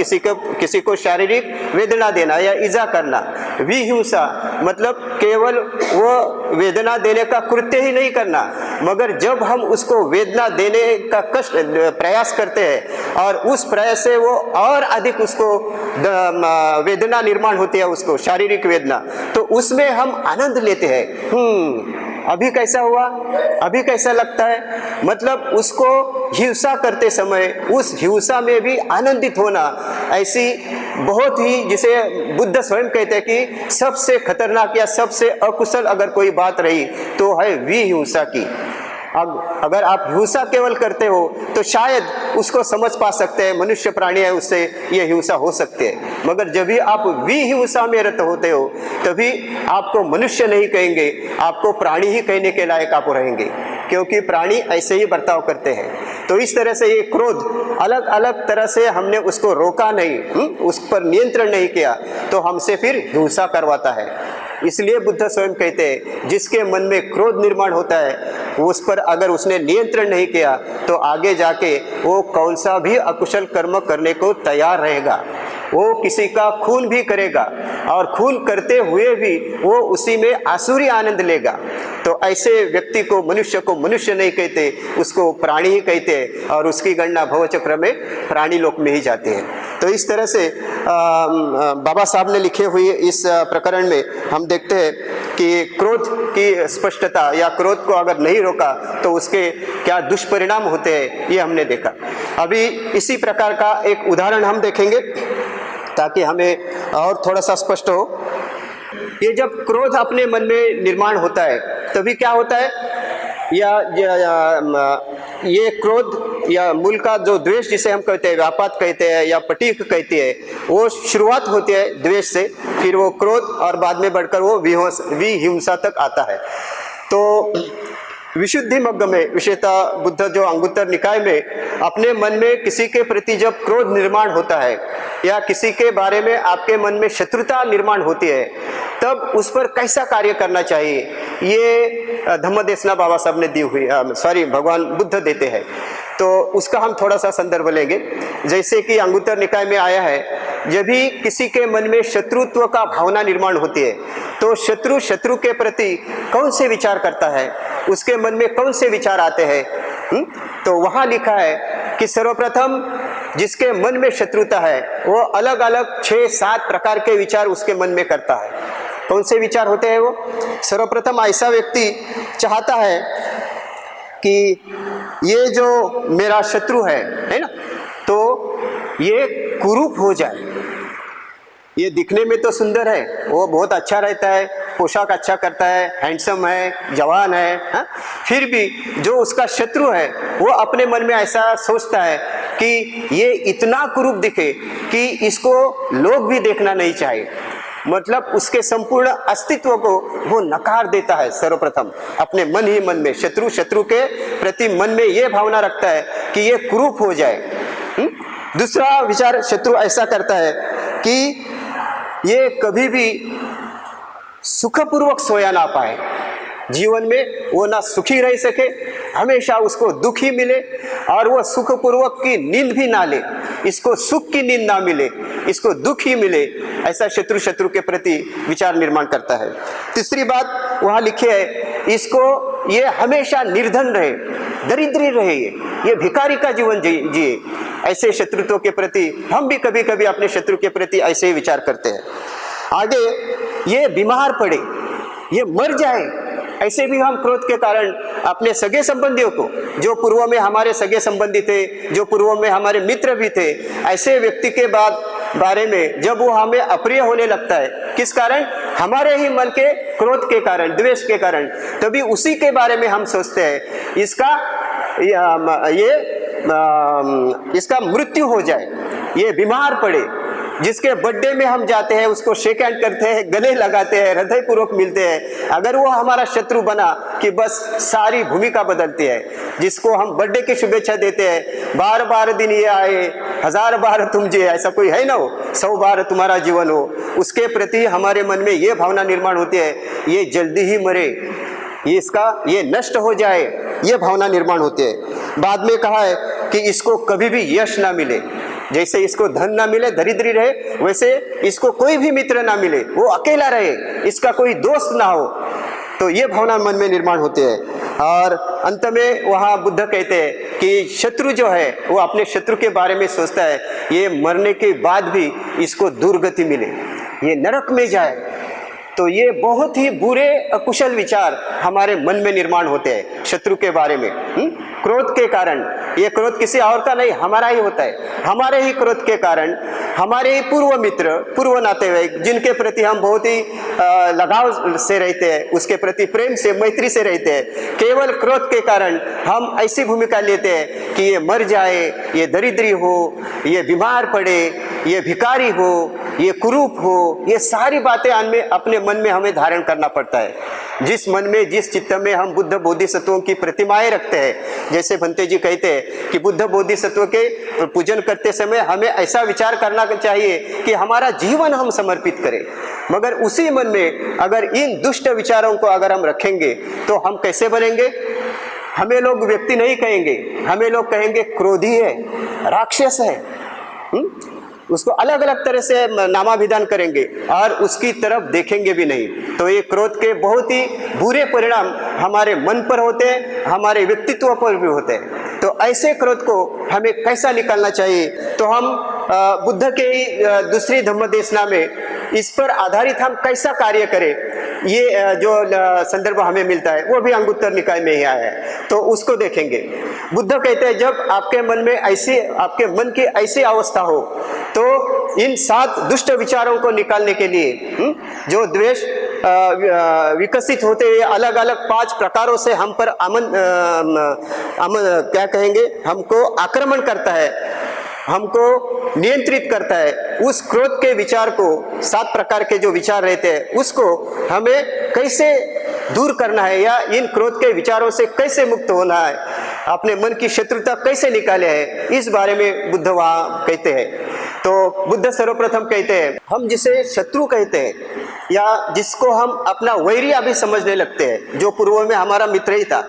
किसी को शारीरिक वेदना देना या ईजा करना। विहिंसा मतलब केवल वो वेदना देने का कृत्य ही नहीं करना, मगर जब हम उसको वेदना देने का कष्ट प्रयास करते हैं और उस प्रयास से वो और अधिक उसको वेदना निर्माण होती है, उसको शारीरिक वेदना, तो उसमें हम आनंद लेते हैं। अभी कैसा हुआ, अभी कैसा लगता है, मतलब उसको हिंसा करते समय उस हिंसा में भी आनंदित होना, ऐसी बहुत ही, जिसे बुद्ध स्वयं कहते हैं कि सबसे खतरनाक या सबसे अकुशल अगर कोई बात रही तो है विहिंसा की। अगर आप हिंसा केवल करते हो तो शायद उसको समझ पा सकते हैं, मनुष्य प्राणी है, उससे ये हिंसा हो सकती है, मगर जब भी आप विहिंसा में रत होते हो तभी आपको मनुष्य नहीं कहेंगे, आपको प्राणी ही कहने के लायक आप रहेंगे, क्योंकि प्राणी ऐसे ही बर्ताव करते हैं। तो इस तरह से ये क्रोध अलग अलग तरह से हमने उसको रोका नहीं, उस पर नियंत्रण नहीं किया, तो हमसे फिर हिंसा करवाता है। इसलिए बुद्ध स्वयं कहते हैं जिसके मन में क्रोध निर्माण होता है उस पर अगर उसने नियंत्रण नहीं किया तो आगे जाके वो कौन सा भी अकुशल कर्म करने को तैयार रहेगा, वो किसी का खून भी करेगा और खून करते हुए भी वो उसी में आसुरी आनंद लेगा। तो ऐसे व्यक्ति को मनुष्य नहीं कहते, उसको प्राणी ही कहते हैं और उसकी गणना भवचक्र में प्राणी लोक में ही जाते हैं। तो इस तरह से बाबा साहब ने लिखे हुए इस प्रकरण में हम देखते हैं कि क्रोध की स्पष्टता या क्रोध को अगर नहीं रोका तो उसके क्या दुष्परिणाम होते हैं, ये हमने देखा। अभी इसी प्रकार का एक उदाहरण हम देखेंगे ताकि हमें और थोड़ा सा स्पष्ट हो। ये जब क्रोध अपने मन में निर्माण होता है तभी क्या होता है, ये क्रोध या मूल का जो द्वेष जिसे हम कहते हैं, व्यापात कहते हैं या पटीक कहते हैं, वो शुरुआत होती है द्वेष से, फिर वो क्रोध और बाद में बढ़कर वो विहिंसा तक आता है। तो विशुद्धि मग्ग में विशेषतः बुद्ध जो अंगुत्तर निकाय में अपने मन में किसी के प्रति जब क्रोध निर्माण होता है या किसी के बारे में आपके मन में शत्रुता निर्माण होती है तब उस पर कैसा कार्य करना चाहिए, ये धम्मदेशना बाबा साहब ने दी हुई, भगवान बुद्ध देते हैं। तो उसका हम थोड़ा सा संदर्भ लेंगे। जैसे कि अंगुत्तर निकाय में आया है, जब भी किसी के मन में शत्रुत्व का भावना निर्माण होती है तो शत्रु शत्रु के प्रति कौन से विचार करता है, उसके मन में कौन से विचार आते हैं। तो वहाँ लिखा है कि सर्वप्रथम जिसके मन में शत्रुता है वो अलग अलग 6-7 प्रकार के विचार उसके मन में करता है। कौन से विचार होते हैं वो? सर्वप्रथम ऐसा व्यक्ति चाहता है कि ये जो मेरा शत्रु है ना, तो ये कुरूप हो जाए। ये दिखने में तो सुंदर है, वो बहुत अच्छा रहता है, पोशाक अच्छा करता है, हैंडसम है, जवान है, हा? फिर भी जो उसका शत्रु है वो अपने मन में ऐसा सोचता है कि ये इतना कुरूप दिखे कि इसको लोग भी देखना नहीं चाहिए। मतलब उसके संपूर्ण अस्तित्व को वो नकार देता है। सर्वप्रथम अपने मन ही मन में शत्रु के प्रति मन में ये भावना रखता है कि ये कुरूप हो जाए। दूसरा विचार शत्रु ऐसा करता है कि ये कभी भी सुखपूर्वक सोया ना पाए, जीवन में वो ना सुखी रह सके, हमेशा उसको दुख ही मिले और वो सुखपूर्वक की नींद भी ना ले, इसको सुख की नींद ना मिले, इसको दुख ही मिले। ऐसा शत्रु के प्रति विचार निर्माण करता है। तीसरी बात वहाँ लिखी है, इसको ये हमेशा निर्धन रहे, दरिद्री रहे, ये भिखारी का जीवन जिए। ऐसे शत्रुत्व के प्रति हम भी कभी कभी अपने शत्रु के प्रति ऐसे ही विचार करते हैं। आगे ये बीमार पड़े, ये मर जाए, ऐसे भी हम क्रोध के कारण अपने सगे संबंधियों को, जो पूर्व में हमारे सगे संबंधी थे, जो पूर्व में हमारे मित्र भी थे, ऐसे व्यक्ति के बारे में जब वो हमें अप्रिय होने लगता है, किस कारण? हमारे ही मन के क्रोध के कारण, द्वेष के कारण, तभी उसी के बारे में हम सोचते हैं इसका मृत्यु हो जाए, ये बीमार पड़े। जिसके बर्थडे में हम जाते हैं, उसको शेक हैंड करते हैं, गले लगाते हैं, हृदय पूर्वक मिलते हैं, अगर वो हमारा शत्रु बना कि बस सारी भूमिका बदलती है। जिसको हम बर्थडे की शुभेच्छा देते हैं, बार बार दिन ये आए, 1000 बार तुम जिए, ऐसा कोई है ना हो, 100 बार तुम्हारा जीवन हो, उसके प्रति हमारे मन में ये भावना निर्माण होती है, ये जल्दी ही मरे, ये नष्ट हो जाए, ये भावना निर्माण होती है। बाद में कहा है कि इसको कभी भी यश ना मिले, जैसे इसको धन ना मिले, दरिद्री रहे, वैसे इसको कोई भी मित्र ना मिले, वो अकेला रहे, इसका कोई दोस्त ना हो। तो ये भावना मन में निर्माण होती है। और अंत में वहाँ बुद्ध कहते हैं कि शत्रु जो है वो अपने शत्रु के बारे में सोचता है, ये मरने के बाद भी इसको दुर्गति मिले, ये नरक में जाए। तो ये बहुत ही बुरे अकुशल विचार हमारे मन में निर्माण होते हैं शत्रु के बारे में। क्रोध के कारण, ये क्रोध किसी और का नहीं, हमारा ही होता है। हमारे ही क्रोध के कारण हमारे ही पूर्व मित्र, पूर्व नातेवाईक, जिनके प्रति हम बहुत ही लगाव से रहते हैं, उसके प्रति प्रेम से, मैत्री से रहते हैं, केवल क्रोध के कारण हम ऐसी भूमिका लेते हैं कि ये मर जाए, ये दरिद्री हो, ये बीमार पड़े, ये भिखारी हो, ये कुरूप हो, ये सारी बातें अपने मन में हमें धारण करना पड़ता है। जिस मन में, जिस चित्त में हम बुद्ध बोधिसत्वों की प्रतिमाएं रखते हैं, जैसे भंते जी कहते हैं कि बुद्ध बोधिसत्व के पूजन करते समय हमें ऐसा विचार करना चाहिए कि हमारा जीवन हम समर्पित करें। मगर उसी मन में अगर इन दुष्ट विचारों को अगर हम रखेंगे तो हम कैसे बनेंगे? हमें लोग व्यक्ति नहीं कहेंगे, हमें लोग कहेंगे क्रोधी है, राक्षस है। उसको अलग अलग तरह से नामाभिधान करेंगे और उसकी तरफ देखेंगे भी नहीं। तो ये क्रोध के बहुत ही बुरे परिणाम हमारे मन पर होते हैं, हमारे व्यक्तित्व पर भी होते हैं। तो ऐसे क्रोध को हमें कैसा निकालना चाहिए? तो हम बुद्ध के दूसरी धम्म देशना में इस पर आधारित हम कैसा कार्य करें, ये जो संदर्भ हमें मिलता है वो भी अंगुत्तर निकाय में ही आया है, तो उसको देखेंगे। बुद्ध कहते हैं जब आपके मन में ऐसी, आपके मन की ऐसी अवस्था हो तो इन 7 दुष्ट विचारों को निकालने के लिए जो द्वेष विकसित होते हुए अलग अलग 5 प्रकारों से हम पर क्या कहेंगे, हमको आक्रमण करता है, हमको नियंत्रित करता है, उस क्रोध के विचार को, 7 प्रकार के जो विचार रहते हैं उसको हमें कैसे दूर करना है या इन क्रोध के विचारों से कैसे मुक्त होना है, अपने मन की शत्रुता कैसे निकाले है, इस बारे में बुद्ध वहाँ कहते हैं। तो बुद्ध सर्वप्रथम कहते हैं, हम जिसे शत्रु कहते हैं या जिसको हम अपना वैरी अभी समझने लगते हैं, जो पूर्व में हमारा मित्र ही था,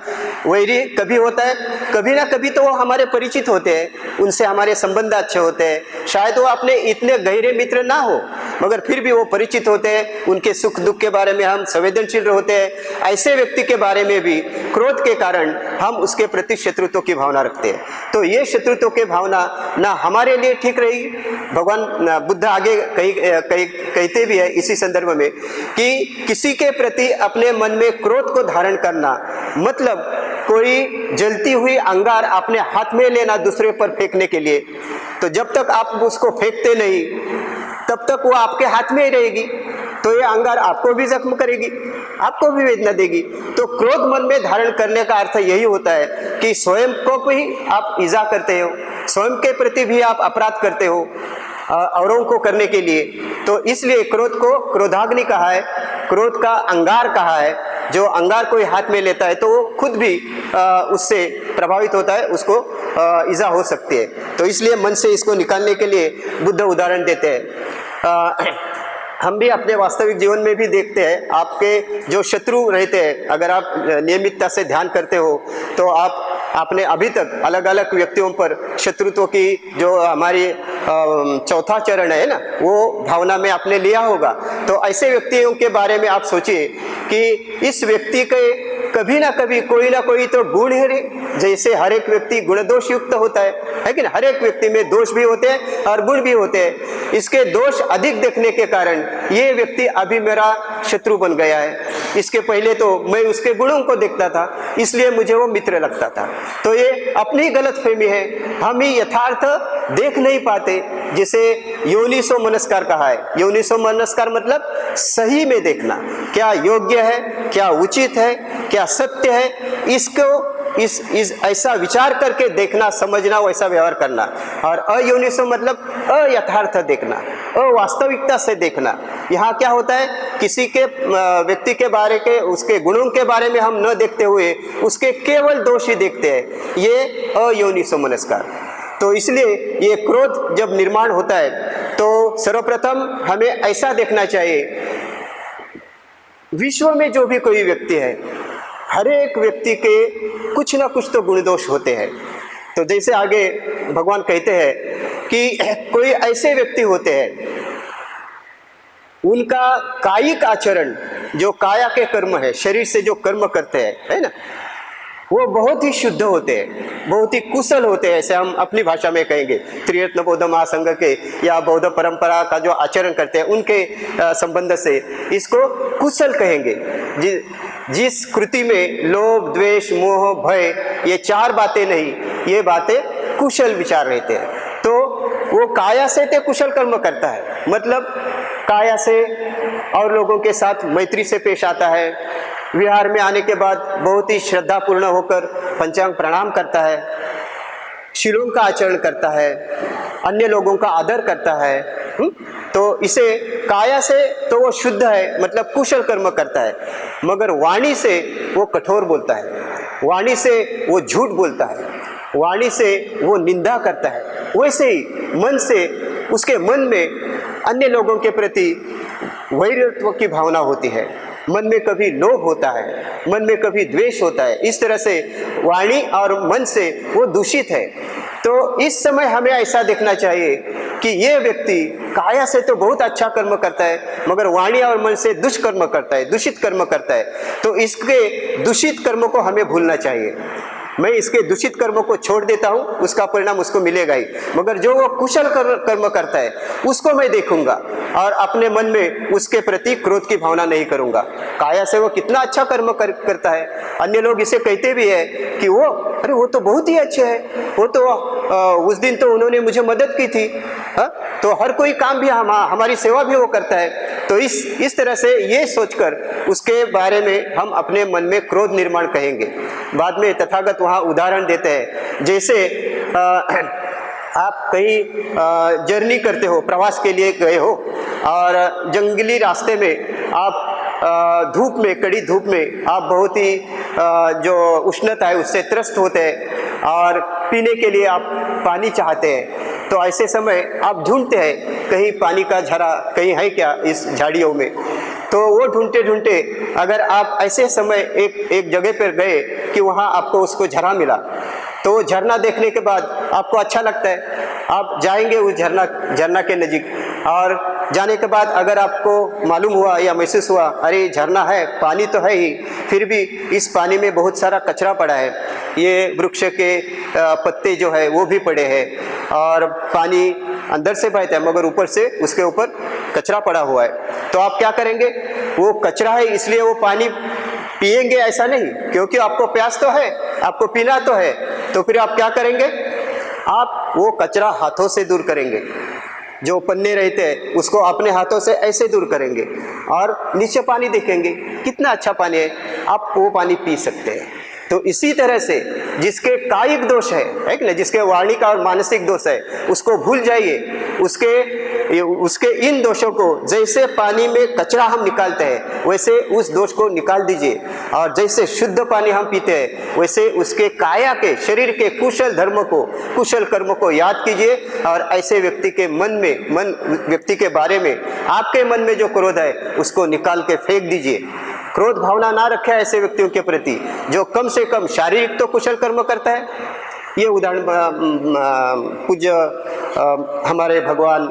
वैरी कभी होता है, कभी ना कभी तो वो हमारे परिचित होते हैं, उनसे हमारे संबंध अच्छे होते हैं, शायद वो अपने इतने गहरे मित्र ना हो, मगर फिर भी वो परिचित होते हैं, उनके सुख दुख के बारे में हम संवेदनशील होते हैं। ऐसे व्यक्ति के बारे में भी क्रोध के कारण हम उसके प्रति शत्रुत्व की भावना रखते हैं। तो ये शत्रुत्व की भावना ना हमारे लिए ठीक रहेगी। भगवान बुद्ध आगे कहते भी है इसी संदर्भ में कि किसी के प्रति अपने मन में क्रोध को धारण करना मतलब कोई जलती हुई अंगार अपने हाथ में लेना दूसरे पर फेंकने के लिए। तो जब तक आप उसको फेंकते नहीं तब तक वो आपके हाथ में ही रहेगी, तो ये अंगार आपको भी जख्म करेगी, आपको भी वेदना देगी। तो क्रोध मन में धारण करने का अर्थ यही होता है कि स्वयं को भी आप ईजा करते हो, स्वयं के प्रति भी आप अपराध करते हो औरों को करने के लिए। तो इसलिए क्रोध को क्रोधाग्नि कहा है, क्रोध का अंगार कहा है। जो अंगार कोई हाथ में लेता है तो वो खुद भी उससे प्रभावित होता है, उसको ईजा हो सकती है। तो इसलिए मन से इसको निकालने के लिए बुद्ध उदाहरण देते हैं। हम भी अपने वास्तविक जीवन में भी देखते हैं, आपके जो शत्रु रहते हैं, अगर आप नियमितता से ध्यान करते हो तो आपने अभी तक अलग अलग व्यक्तियों पर शत्रुत्व की जो हमारी चौथा चरण है ना, वो भावना में आपने लिया होगा। तो ऐसे व्यक्तियों के बारे में आप सोचिए कि इस व्यक्ति के कभी ना कभी कोई ना कोई तो गुण है। जैसे हर एक व्यक्ति गुण दोष युक्त होता है कि ना, हर एक व्यक्ति में दोष भी होते हैं और गुण भी होते हैं। इसके दोष अधिक देखने के कारण ये व्यक्ति अभी मेरा शत्रु बन गया है। इसके पहले तो मैं उसके गुणों को देखता था, इसलिए मुझे वो मित्र लगता था। तो ये अपनी गलतफहमी है, हम ही यथार्थ देख नहीं पाते, जिसे योनिसो मनस्कार कहा है। योनिसो मनस्कार मतलब सही में देखना, क्या योग्य है, क्या उचित है, क्या सत्य है, इसको इस ऐसा विचार करके देखना, समझना, वैसा व्यवहार करना। और अयोनिसो मतलब अयथार्थ देखना, अवास्तविकता से देखना। यहाँ क्या होता है, किसी के व्यक्ति के बारे के उसके गुणों के बारे में हम न देखते हुए उसके केवल दोष ही देखते हैं, ये अयोनिसो मनस्कार। तो इसलिए ये क्रोध जब निर्माण होता है तो सर्वप्रथम हमें ऐसा देखना चाहिए, विश्व में जो भी कोई व्यक्ति है, हर एक व्यक्ति के कुछ ना कुछ तो गुण दोष होते हैं। तो जैसे आगे भगवान कहते हैं कि कोई ऐसे व्यक्ति होते हैं, उनका कायिक आचरण, जो काया के कर्म है, शरीर से जो कर्म करते हैं, है ना, वो बहुत ही शुद्ध होते हैं, बहुत ही कुशल होते हैं। ऐसे हम अपनी भाषा में कहेंगे, त्रिरत्न बौद्ध महासंघ के या बौद्ध परंपरा का जो आचरण करते हैं उनके संबंध से इसको कुशल कहेंगे। जिस कृति में लोभ, द्वेष, मोह, भय, ये चार बातें नहीं, ये बातें कुशल विचार रहते हैं। तो वो काया से ते कुशल कर्म करता है, मतलब काया से और लोगों के साथ मैत्री से पेश आता है। विहार में आने के बाद बहुत ही श्रद्धापूर्ण होकर पंचांग प्रणाम करता है, शीलों का आचरण करता है, अन्य लोगों का आदर करता है। तो इसे काया से तो वो शुद्ध है, मतलब कुशल कर्म करता है। मगर वाणी से वो कठोर बोलता है, वाणी से वो झूठ बोलता है, वाणी से वो निंदा करता है। वैसे ही मन से उसके मन में अन्य लोगों के प्रति वैरत्व की भावना होती है, मन में कभी लोभ होता है, मन में कभी द्वेष होता है। इस तरह से वाणी और मन से वो दूषित है। तो इस समय हमें ऐसा देखना चाहिए कि ये व्यक्ति काया से तो बहुत अच्छा कर्म करता है, मगर वाणी और मन से दुष्कर्म करता है, दूषित कर्म करता है। तो इसके दूषित कर्म को हमें भूलना चाहिए। मैं इसके दूषित कर्मों को छोड़ देता हूँ, उसका परिणाम उसको मिलेगा ही, मगर जो वो कुशल कर्म करता है उसको मैं देखूंगा और अपने मन में उसके प्रति क्रोध की भावना नहीं करूंगा। काया से वो कितना अच्छा कर्म करता है, अन्य लोग इसे कहते भी है कि वो, अरे वो तो बहुत ही अच्छे है, वो तो उस दिन तो उन्होंने मुझे मदद की थी। तो हर कोई काम भी हमारी सेवा भी वो करता है। तो इस तरह से ये सोचकर उसके बारे में हम अपने मन में क्रोध निर्माण कहेंगे। बाद में तथागत वहाँ उदाहरण देते हैं, जैसे आप कहीं जर्नी करते हो, प्रवास के लिए गए हो और जंगली रास्ते में आप धूप में, कड़ी धूप में आप बहुत ही जो उष्णता है उससे त्रस्त होते हैं और पीने के लिए आप पानी चाहते हैं। तो ऐसे समय आप ढूंढते हैं कहीं पानी का झरा कहीं है क्या इस झाड़ियों में। तो वो ढूंढते ढूंढते अगर आप ऐसे समय एक जगह पर गए कि वहाँ आपको उसको झरा मिला, तो वो झरना देखने के बाद आपको अच्छा लगता है, आप जाएंगे उस झरना के नज़दीक और जाने के बाद अगर आपको मालूम हुआ या महसूस हुआ अरे झरना है, पानी तो है ही, फिर भी इस पानी में बहुत सारा कचरा पड़ा है, ये वृक्ष के पत्ते जो है वो भी पड़े हैं और पानी अंदर से बहता है मगर ऊपर से उसके ऊपर कचरा पड़ा हुआ है, तो आप क्या करेंगे? वो कचरा है इसलिए वो पानी पिएंगे ऐसा नहीं, क्योंकि आपको प्यास तो है, आपको पीना तो है, तो फिर आप क्या करेंगे? आप वो कचरा हाथों से दूर करेंगे, जो पन्ने रहते हैं उसको अपने हाथों से ऐसे दूर करेंगे और नीचे पानी देखेंगे कितना अच्छा पानी है, आप वो पानी पी सकते हैं। तो इसी तरह से जिसके कायिक दोष है कि ना, जिसके वाणिक और मानसिक दोष है, उसको भूल जाइए। उसके इन दोषों को जैसे पानी में कचरा हम निकालते हैं वैसे उस दोष को निकाल दीजिए, और जैसे शुद्ध पानी हम पीते हैं वैसे उसके काया के, शरीर के कुशल धर्म को, कुशल कर्म को याद कीजिए। और ऐसे व्यक्ति के व्यक्ति के बारे में, आपके मन में जो क्रोध है उसको निकाल के फेंक दीजिए। क्रोध भावना ना रखे ऐसे व्यक्तियों के प्रति जो कम से कम शारीरिक तो कुशल कर्म करता है। ये उदाहरण पूज्य हमारे भगवान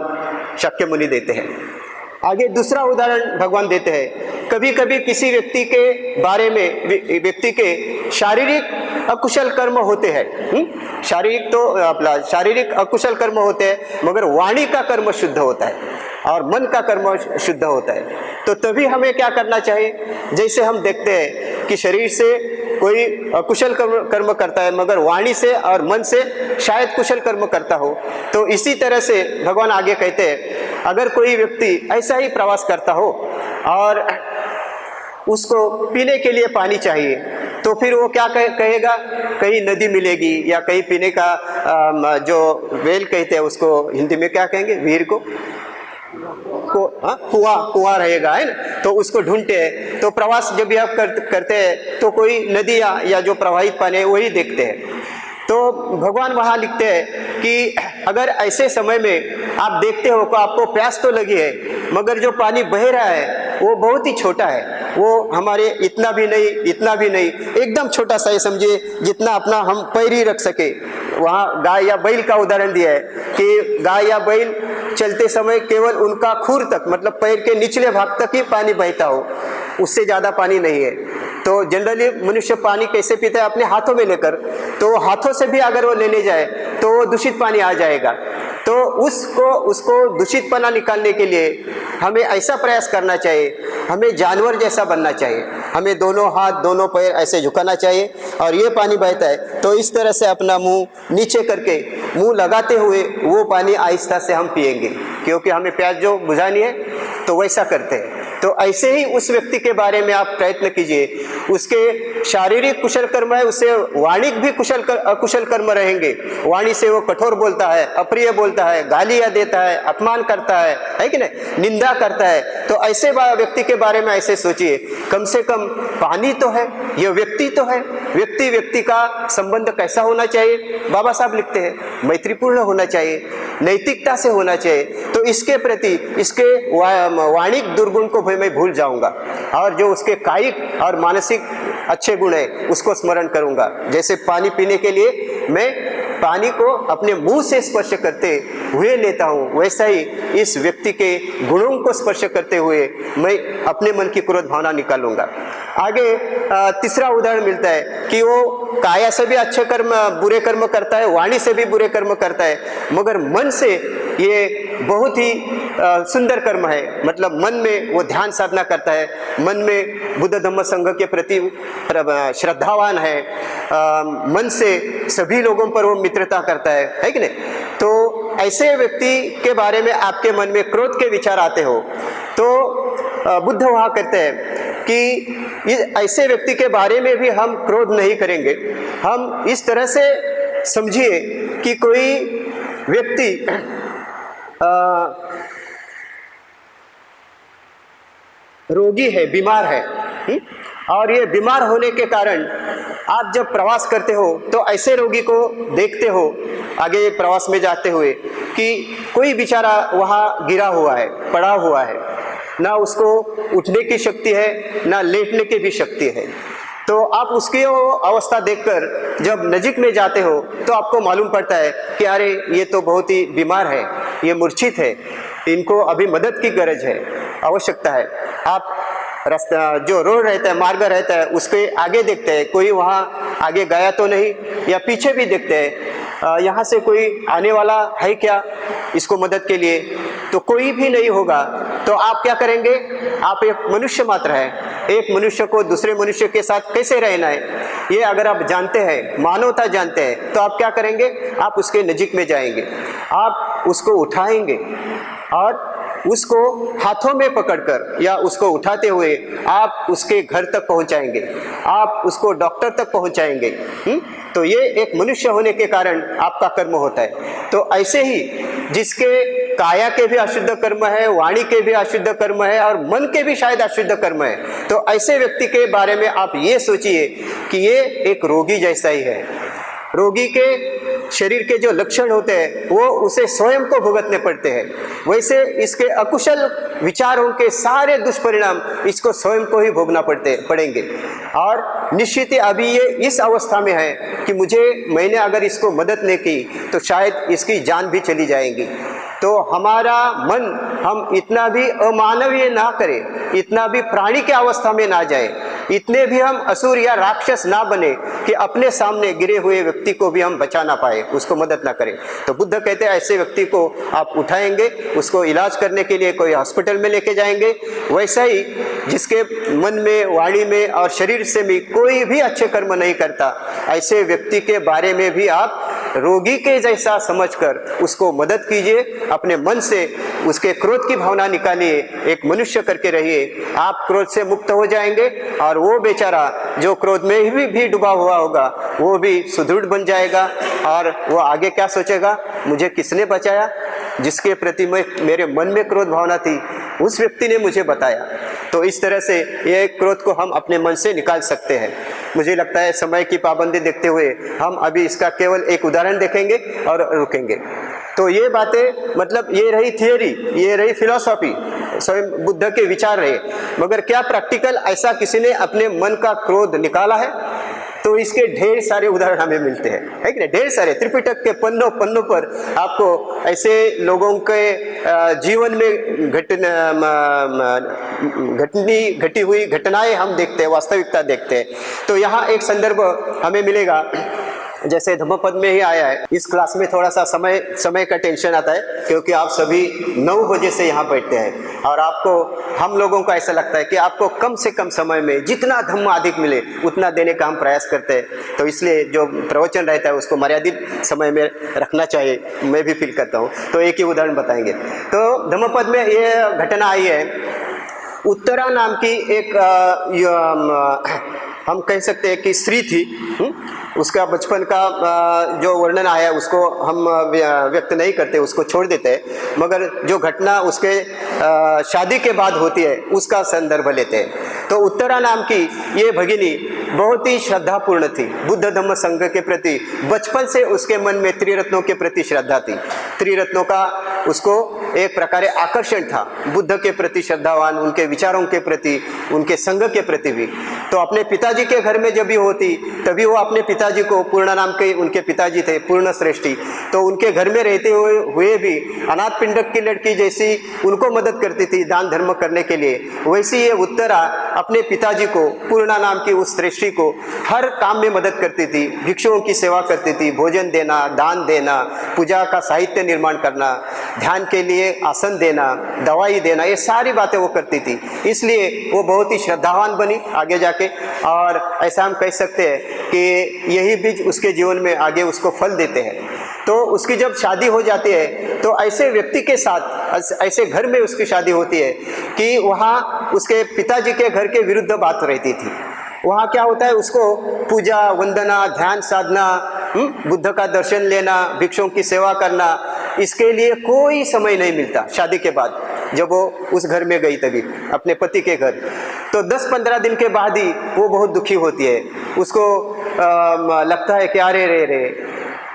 शाक्य मुनि देते हैं। आगे दूसरा उदाहरण भगवान देते हैं, कभी कभी किसी व्यक्ति के बारे में, व्यक्ति के शारीरिक अकुशल कर्म होते हैं, शारीरिक अकुशल कर्म होते हैं मगर वाणी का कर्म शुद्ध होता है और मन का कर्म शुद्ध होता है। तो तभी हमें क्या करना चाहिए? जैसे हम देखते हैं कि शरीर से कोई कुशल कर्म करता है मगर वाणी से और मन से शायद कुशल कर्म करता हो, तो इसी तरह से भगवान आगे कहते हैं अगर कोई व्यक्ति ऐसा ही प्रवास करता हो और उसको पीने के लिए पानी चाहिए, तो फिर वो क्या कहेगा? कहीं नदी मिलेगी या कहीं पीने का जो वेल कहते हैं उसको हिंदी में क्या कहेंगे? वीर को कुआं रहेगा, है ना, तो उसको ढूंढते हैं। तो प्रवास जब भी आप करते हैं तो कोई नदी या जो प्रवाहित पानी है वही देखते हैं। तो भगवान वहाँ लिखते हैं कि अगर ऐसे समय में आप देखते हो कि आपको प्यास तो लगी है मगर जो पानी बह रहा है वो बहुत ही छोटा है, वो हमारे इतना भी नहीं, एकदम छोटा सा, ये समझिए जितना अपना हम पैर ही रख सके। वहाँ गाय या बैल का उदाहरण दिया है कि गाय या बैल चलते समय केवल उनका खुर तक, मतलब पैर के निचले भाग तक ही पानी बहता हो, उससे ज़्यादा पानी नहीं है। तो जनरली मनुष्य पानी कैसे पीता है? अपने हाथों में लेकर, तो हाथों से भी अगर वो लेने जाए तो वो दूषित पानी आ जाएगा। तो उसको दूषितपना निकालने के लिए हमें ऐसा प्रयास करना चाहिए, हमें जानवर जैसा बनना चाहिए, हमें दोनों हाथ दोनों पैर ऐसे झुकाना चाहिए और ये पानी बहता है तो इस तरह से अपना मुंह नीचे करके, मुंह लगाते हुए वो पानी आहिस्ता से हम पिएंगे, क्योंकि हमें प्यास जो बुझानी है तो वैसा करते हैं। तो ऐसे ही उस व्यक्ति के बारे में आप प्रयत्न कीजिए, उसके शारीरिक कुशल कर्म है, उससे वाणिक भी अकुशल कर्म रहेंगे। वाणी से वो कठोर बोलता है, अप्रिय बोलता है, गालियां देता है, अपमान करता है कि नहीं, निंदा करता है। तो ऐसे व्यक्ति के बारे में ऐसे सोचिए, कम से कम पानी तो है, यह व्यक्ति तो है। व्यक्ति का संबंध कैसा होना चाहिए? बाबा साहब लिखते हैं मैत्रीपूर्ण होना चाहिए, नैतिकता से होना चाहिए। तो इसके प्रति, इसके वाणिक दुर्गुण को मैं भूल जाऊंगा और जो उसके कायिक और मानसिक अच्छे गुण है उसको स्मरण करूंगा। जैसे पानी पीने के लिए मैं पानी को अपने मुंह से स्पर्श करते हुए लेता हूं, वैसा ही इस व्यक्ति के गुणों को स्पर्श करते हुए मैं अपने मन की क्रोध भावना निकालूंगा। आगे तीसरा उदाहरण मिलता है कि वो काया से भी अच्छे कर्म, बुरे कर्म करता है, वाणी से भी बुरे कर्म करता है, मगर मन से ये बहुत ही सुंदर कर्म है। मतलब मन में वो ध्यान साधना करता है, मन में बुद्ध धम्म संघ के प्रति श्रद्धावान है, मन से सभी लोगों पर वो मित्रता करता है कि नहीं। तो ऐसे व्यक्ति के बारे में आपके मन में क्रोध के विचार आते हो तो बुद्ध वहाँ कहते हैं कि ऐसे व्यक्ति के बारे में भी हम क्रोध नहीं करेंगे। हम इस तरह से समझिए कि कोई व्यक्ति रोगी है, बीमार है, और ये बीमार होने के कारण आप जब प्रवास करते हो तो ऐसे रोगी को देखते हो आगे प्रवास में जाते हुए कि कोई बेचारा वहाँ गिरा हुआ है, पड़ा हुआ है, ना उसको उठने की शक्ति है ना लेटने की भी शक्ति है। तो आप उसकी अवस्था देखकर जब नजीक में जाते हो तो आपको मालूम पड़ता है कि अरे ये तो बहुत ही बीमार है, ये मूर्छित है, इनको अभी मदद की गरज है, आवश्यकता है। आप रास्ता जो रोड रहता है, मार्ग रहता है, उसके आगे देखते हैं कोई वहाँ आगे गया तो नहीं, या पीछे भी देखते हैं यहाँ से कोई आने वाला है क्या इसको मदद के लिए, तो कोई भी नहीं होगा। तो आप क्या करेंगे? आप एक मनुष्य मात्र हैं, एक मनुष्य को दूसरे मनुष्य के साथ कैसे रहना है ये अगर आप जानते हैं, मानवता जानते हैं, तो आप क्या करेंगे? आप उसके नजीक में जाएंगे, आप उसको उठाएंगे और उसको हाथों में पकड़कर या उसको उठाते हुए आप उसके घर तक पहुंचाएंगे, आप उसको डॉक्टर तक पहुंचाएंगे। तो ये एक मनुष्य होने के कारण आपका कर्म होता है। तो ऐसे ही जिसके काया के भी अशुद्ध कर्म है, वाणी के भी अशुद्ध कर्म है और मन के भी शायद अशुद्ध कर्म है, तो ऐसे व्यक्ति के बारे में आप ये सोचिए कि ये एक रोगी जैसा ही है। रोगी के शरीर के जो लक्षण होते हैं वो उसे स्वयं को भुगतने पड़ते हैं, वैसे इसके अकुशल विचारों के सारे दुष्परिणाम इसको स्वयं को ही भोगना पड़ेंगे। और निश्चित ही अभी ये इस अवस्था में है कि मैंने अगर इसको मदद नहीं की तो शायद इसकी जान भी चली जाएगी। तो हमारा मन हम इतना भी अमानवीय ना करें, इतना भी प्राणी के अवस्था में ना जाए, इतने भी हम असुर या राक्षस ना बने कि अपने सामने गिरे हुए व्यक्ति को भी हम बचा ना पाए, उसको मदद ना करें। तो बुद्ध कहते हैं ऐसे व्यक्ति को आप उठाएंगे, उसको इलाज करने के लिए कोई हॉस्पिटल में लेके जाएंगे। वैसा ही जिसके मन में, वाणी में और शरीर से भी कोई भी अच्छे कर्म नहीं करता, ऐसे व्यक्ति के बारे में भी आप रोगी के जैसा समझकर उसको मदद कीजिए, अपने मन से उसके क्रोध की भावना निकालिए, एक मनुष्य करके रहिए, आप क्रोध से मुक्त हो जाएंगे और वो बेचारा जो क्रोध में भी डूबा हुआ होगा वो भी सुदृढ़ बन जाएगा और वो आगे क्या सोचेगा? मुझे किसने बचाया? जिसके प्रति मेरे मन में क्रोध भावना थी उस व्यक्ति ने मुझे बताया। तो इस तरह से ये क्रोध को हम अपने मन से निकाल सकते हैं। मुझे लगता है समय की पाबंदी देखते हुए हम अभी इसका केवल एक उदाहरण देखेंगे और रुकेंगे। तो ये बातें मतलब ये रही थियरी, ये रही फिलॉसफी, स्वयं बुद्ध के विचार रहे, मगर क्या प्रैक्टिकल ऐसा किसी ने अपने मन का क्रोध निकाला है? तो इसके ढेर सारे उदाहरण हमें मिलते हैं, है कि नहीं? ढेर सारे त्रिपिटक के पन्नों पन्नों पर आपको ऐसे लोगों के जीवन में घटी हुई घटनाएं हम देखते हैं, वास्तविकता देखते हैं। तो यहाँ एक संदर्भ हमें मिलेगा, जैसे धम्मपद में ही आया है। इस क्लास में थोड़ा सा समय का टेंशन आता है क्योंकि आप सभी 9 बजे से यहाँ बैठते हैं और हम लोगों को ऐसा लगता है कि आपको कम से कम समय में जितना धम्म अधिक मिले उतना देने का हम प्रयास करते हैं। तो इसलिए जो प्रवचन रहता है उसको मर्यादित समय में रखना चाहिए, मैं भी फील करता हूँ। तो एक ही उदाहरण बताएंगे। तो धम्मपद में ये घटना आई है, उत्तरा नाम की एक हम कह सकते हैं कि स्त्री थी। उसका बचपन का जो वर्णन आया उसको हम व्यक्त नहीं करते, उसको छोड़ देते हैं, मगर जो घटना उसके शादी के बाद होती है उसका संदर्भ लेते हैं। तो उत्तरा नाम की ये भगिनी बहुत ही श्रद्धापूर्ण थी बुद्ध धम्म संघ के प्रति। बचपन से उसके मन में त्रिरत्नों के प्रति श्रद्धा थी। त्रिरत्नों का उसको एक प्रकार आकर्षण था, बुद्ध के प्रति श्रद्धावान, उनके विचारों के प्रति, उनके संघ के प्रति भी। तो अपने पिताजी के घर में जब भी होती तभी वो अपने पिताजी को, पूर्ण नाम के उनके पिताजी थे पूर्ण श्रेष्ठी, तो उनके घर में रहते हुए भी अनाथ पिंडक की लड़की जैसी उनको मदद करती थी दान धर्म करने के लिए। वैसी ये उत्तरा अपने पिताजी को, पूर्णा नाम की उस श्रेष्ठी को हर काम में मदद करती थी, भिक्षुओं की सेवा करती थी, भोजन देना, दान देना, पूजा का साहित्य निर्माण करना, ध्यान के लिए आसन देना, दवाई देना, ये सारी बातें वो करती थी। इसलिए वो बहुत ही श्रद्धावान बनी आगे जाके, और ऐसा हम कह सकते हैं कि यही बीज उसके जीवन में आगे उसको फल देते हैं। तो उसकी जब शादी हो जाती है तो ऐसे व्यक्ति के साथ, ऐसे घर में उसकी शादी होती है कि वहाँ उसके पिताजी के घर के विरुद्ध बात रहती थी। वहाँ क्या होता है, उसको पूजा, वंदना, ध्यान साधना, बुद्ध का दर्शन लेना, भिक्षुओं की सेवा करना, इसके लिए कोई समय नहीं मिलता शादी के बाद। जब वो उस घर में गई तभी अपने पति के घर, तो 10-15 दिन के बाद ही वो बहुत दुखी होती है। उसको लगता है कि अरे रे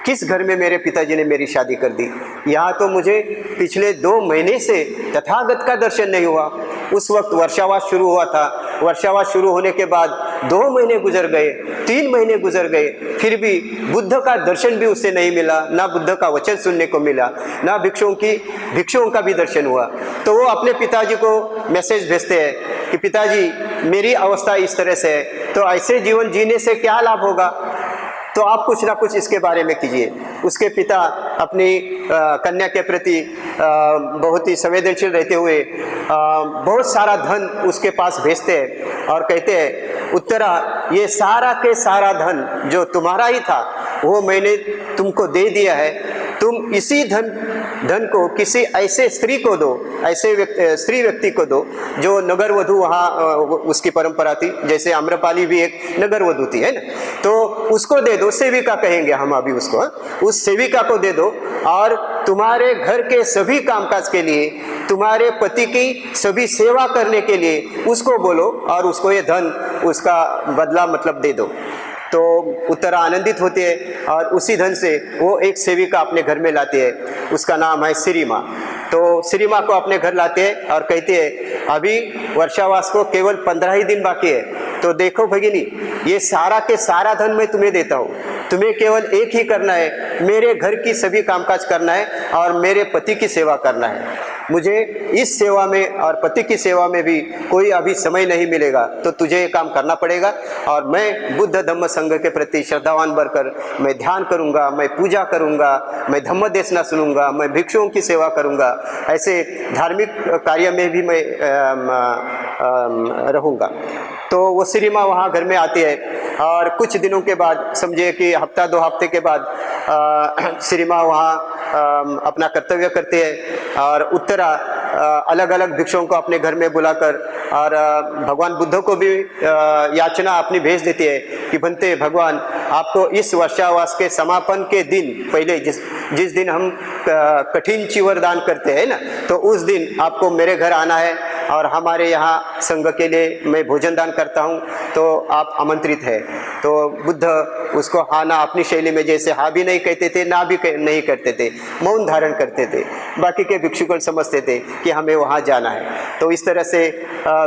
किस घर में मेरे पिताजी ने मेरी शादी कर दी। यहाँ तो मुझे पिछले 2 महीने से तथागत का दर्शन नहीं हुआ। उस वक्त वर्षावास शुरू हुआ था। वर्षावास शुरू होने के बाद 2 महीने गुजर गए, 3 महीने गुजर गए, फिर भी बुद्ध का दर्शन भी उससे नहीं मिला, ना बुद्ध का वचन सुनने को मिला, ना भिक्षुओं का भी दर्शन हुआ। तो वो अपने पिताजी को मैसेज भेजते हैं कि पिताजी मेरी अवस्था इस तरह से है, तो ऐसे जीवन जीने से क्या लाभ होगा, तो आप कुछ ना कुछ इसके बारे में कीजिए। उसके पिता अपनी कन्या के प्रति बहुत ही संवेदनशील रहते हुए बहुत सारा धन उसके पास भेजते हैं और कहते हैं उत्तरा, ये सारा के सारा धन जो तुम्हारा ही था वो मैंने तुमको दे दिया है, तुम इसी धन को किसी ऐसे स्त्री को दो, ऐसे स्त्री व्यक्ति को दो जो नगर वधू, वहाँ उसकी परंपरा थी, जैसे आम्रपाली भी एक नगर वधू थी, है ना, तो उसको दे दो, सेविका कहेंगे हम अभी उसको, उस सेविका को दे दो और तुम्हारे घर के सभी कामकाज के लिए, तुम्हारे पति की सभी सेवा करने के लिए उसको बोलो और उसको ये धन, उसका बदला मतलब दे दो। तो उत्तरा आनंदित होती है और उसी धन से वो एक सेविका अपने घर में लाती है, उसका नाम है श्रीमा। तो श्रीमा को अपने घर लाते हैं और कहते हैं अभी वर्षावास को केवल 15 ही दिन बाकी है, तो देखो भगिनी, ये सारा के सारा धन मैं तुम्हें देता हूँ, तुम्हें केवल एक ही करना है, मेरे घर की सभी कामकाज करना है और मेरे पति की सेवा करना है। मुझे इस सेवा में और पति की सेवा में भी कोई अभी समय नहीं मिलेगा, तो तुझे ये काम करना पड़ेगा और मैं बुद्ध धम्म संघ के प्रति श्रद्धावान बनकर मैं ध्यान करूंगा, मैं पूजा करूंगा, मैं धम्म देशना सुनूंगा, मैं भिक्षुओं की सेवा करूंगा, ऐसे धार्मिक कार्य में भी मैं रहूंगा। तो वो श्रीमा वहाँ घर में आती है और कुछ दिनों के बाद, समझिए कि हफ्ता 2 हफ्ते के बाद श्रीमा वहाँ अपना कर्तव्य करते हैं और उत्तरा अलग अलग भिक्षुओं को अपने घर में बुलाकर और भगवान बुद्ध को भी याचना अपनी भेज देती है कि बनते भगवान, आपको इस वर्षावास के समापन के दिन पहले जिस दिन हम कठिन चीवर दान करते हैं ना, तो उस दिन आपको मेरे घर आना है और हमारे यहाँ संघ के लिए मैं भोजन दान करता हूँ, तो आप आमंत्रित हैं। तो बुद्ध उसको हाँ ना अपनी शैली में, जैसे हाँ भी नहीं कहते थे, ना भी नहीं करते थे, मौन धारण करते थे। बाकी के भिक्षुगण समझते थे कि हमें वहाँ जाना है। तो इस तरह से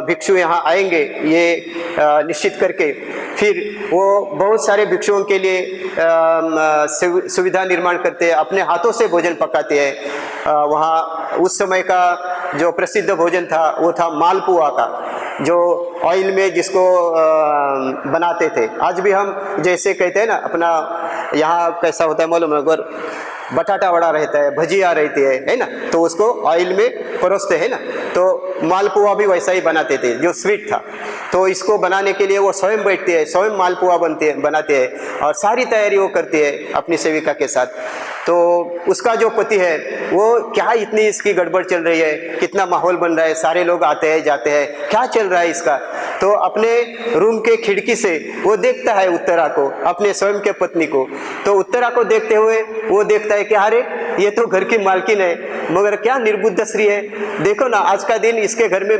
भिक्षु यहाँ आएंगे ये निश्चित करके, फिर वो बहुत सारे भिक्षुओं के लिए सुविधा निर्माण करते हैं, अपने हाथों से भोजन पकाते हैं। वहाँ उस समय का जो प्रसिद्ध भोजन था वो था मालपुआ का, जो ऑयल में जिसको बनाते थे। आज भी हम जैसे कहते हैं ना, अपना यहाँ कैसा होता है मालूम है, अगर बटाटा वड़ा रहता है, भजिया रहती है ना, तो उसको ऑयल में परोसते हैं ना, तो मालपुआ भी वैसा ही बनाते थे जो स्वीट था। तो इसको बनाने के लिए वो स्वयं बैठती है, स्वयं मालपुआ बनाते हैं और सारी तैयारी वो करती है अपनी सेविका के साथ। तो उसका जो पति है वो क्या इतनी इसकी गड़बड़ चल रही है, कितना माहौल बन रहा है, सारे लोग आते हैं जाते हैं, क्या चल रहा है इसका। तो अपने रूम के खिड़की से वो देखता है उत्तरा को, अपने स्वयं के पत्नी को। तो उत्तरा को देखते हुए वो देखता है कि अरे ये तो घर की मालकिन है, मगर क्या निर्बुद्ध स्त्री है, देखो ना आज का दिन इसके घर में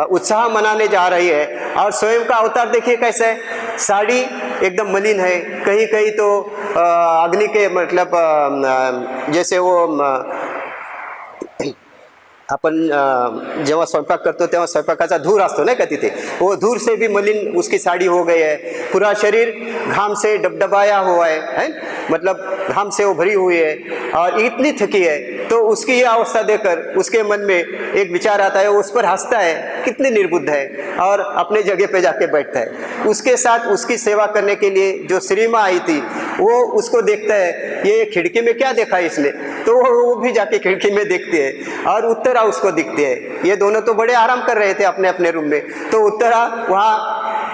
उत्साह मनाने जा रही है और स्वयं का अवतार देखिए कैसा है, साड़ी एकदम मलिन है, कहीं कहीं तो अग्नि के मतलब जैसे वो आपण जेव्हा स्वयंपाक करतो तेव्हा स्वयंपाकाचा धूर असतो नाही का तिथे, वो धूर से भी मलिन उसकी साड़ी हो गई है, पूरा शरीर घाम से डबडबाया हुआ है, मतलब घाम से वो भरी हुई है और इतनी थकी है। तो उसकी ये अवस्था देखकर उसके मन में एक विचार आता है, वो उस पर हंसता है, कितनी निर्बुद्ध है, और अपने जगह पे जाके बैठता है। उसके साथ उसकी सेवा करने के लिए जो श्रीमा आई थी वो उसको देखता है, ये खिड़की में क्या देखा इसने, तो वो भी जाके खिड़की में देखती है और उत्तरा उसको दिखती है। ये दोनों तो बड़े आराम कर रहे थे अपने अपने रूम में, तो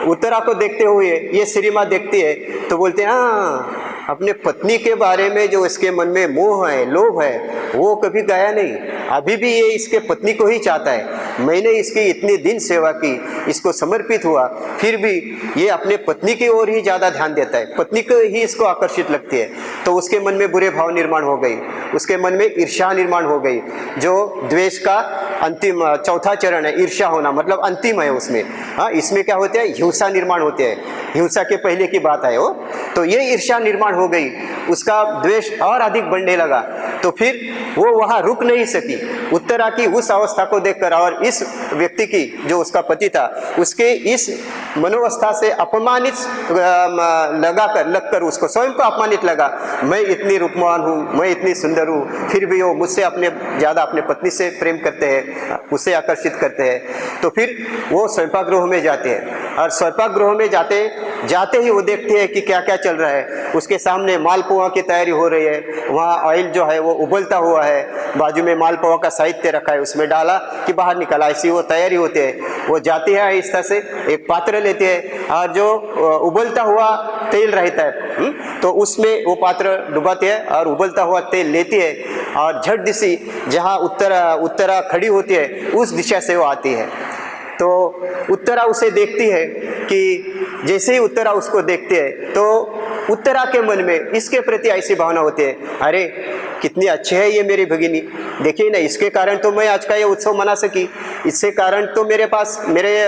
उत्तरा को देखते हुए ये श्रीमा देखती है तो बोलते हैं हाँ, अपने पत्नी के बारे में जो इसके मन में मोह है, लोभ है, वो कभी गया नहीं, अभी भी ये इसके पत्नी को ही चाहता है। मैंने इसकी इतनी दिन सेवा की, इसको समर्पित हुआ, फिर भी ये अपने पत्नी की ओर ही ज़्यादा ध्यान देता है, पत्नी को ही इसको आकर्षित लगती है। तो उसके मन में बुरे भाव निर्माण हो गई, उसके मन में ईर्ष्या निर्माण हो गई, जो द्वेष का अंतिम चौथा चरण है। ईर्ष्या होना मतलब अंतिम है उसमें। हाँ, इसमें क्या होता है, हिंसा निर्माण होते हैं, हिंसा के पहले की बात है वो। तो ये ईर्ष्या निर्माण हो गई, उसका द्वेष और अधिक बढ़ने लगा तो फिर वो वहाँ रुक नहीं सकी। उत्तरा की उस अवस्था को देखकर और इस व्यक्ति की जो उसका पति था उसके इस मनोवस्था से अपमानित लगकर उसको स्वयं को अपमानित लगा। मैं इतनी रूपवान हूँ, मैं इतनी सुंदर हूँ, फिर भी वो मुझसे ज़्यादा अपने पत्नी से प्रेम करते हैं, उससे आकर्षित करते हैं। तो फिर वो स्वयंपाक गृह में जाते हैं और स्वयंपाक गृह में जाते ही वो देखते हैं कि क्या क्या चल रहा है। उसके सामने मालपुआ की तैयारी हो रही है, वहाँ ऑयल जो है वो उबलता हुआ है, बाजू में मालपुआ का साहित्य रखा है, उसमें डाला कि बाहर निकला, ऐसी वो तैयारी होती है। वो जाती है आहिस्ता से, एक पात्र लेते हैं और जो उबलता हुआ तेल रहता है तो उसमें वो पात्र डुबाते हैं और उबलता हुआ तेल लेती है और झट दिशी जहाँ उत्तरा खड़ी होती है उस दिशा से वो आती है। तो उत्तरा उसे देखती है कि जैसे ही उत्तरा उसको देखती है तो उत्तरा के मन में इसके प्रति ऐसी भावना होती है, अरे कितनी अच्छी है ये मेरी भगिनी, देखिए ना, इसके कारण तो मैं आज का ये उत्सव मना सकी, इसके कारण तो मेरे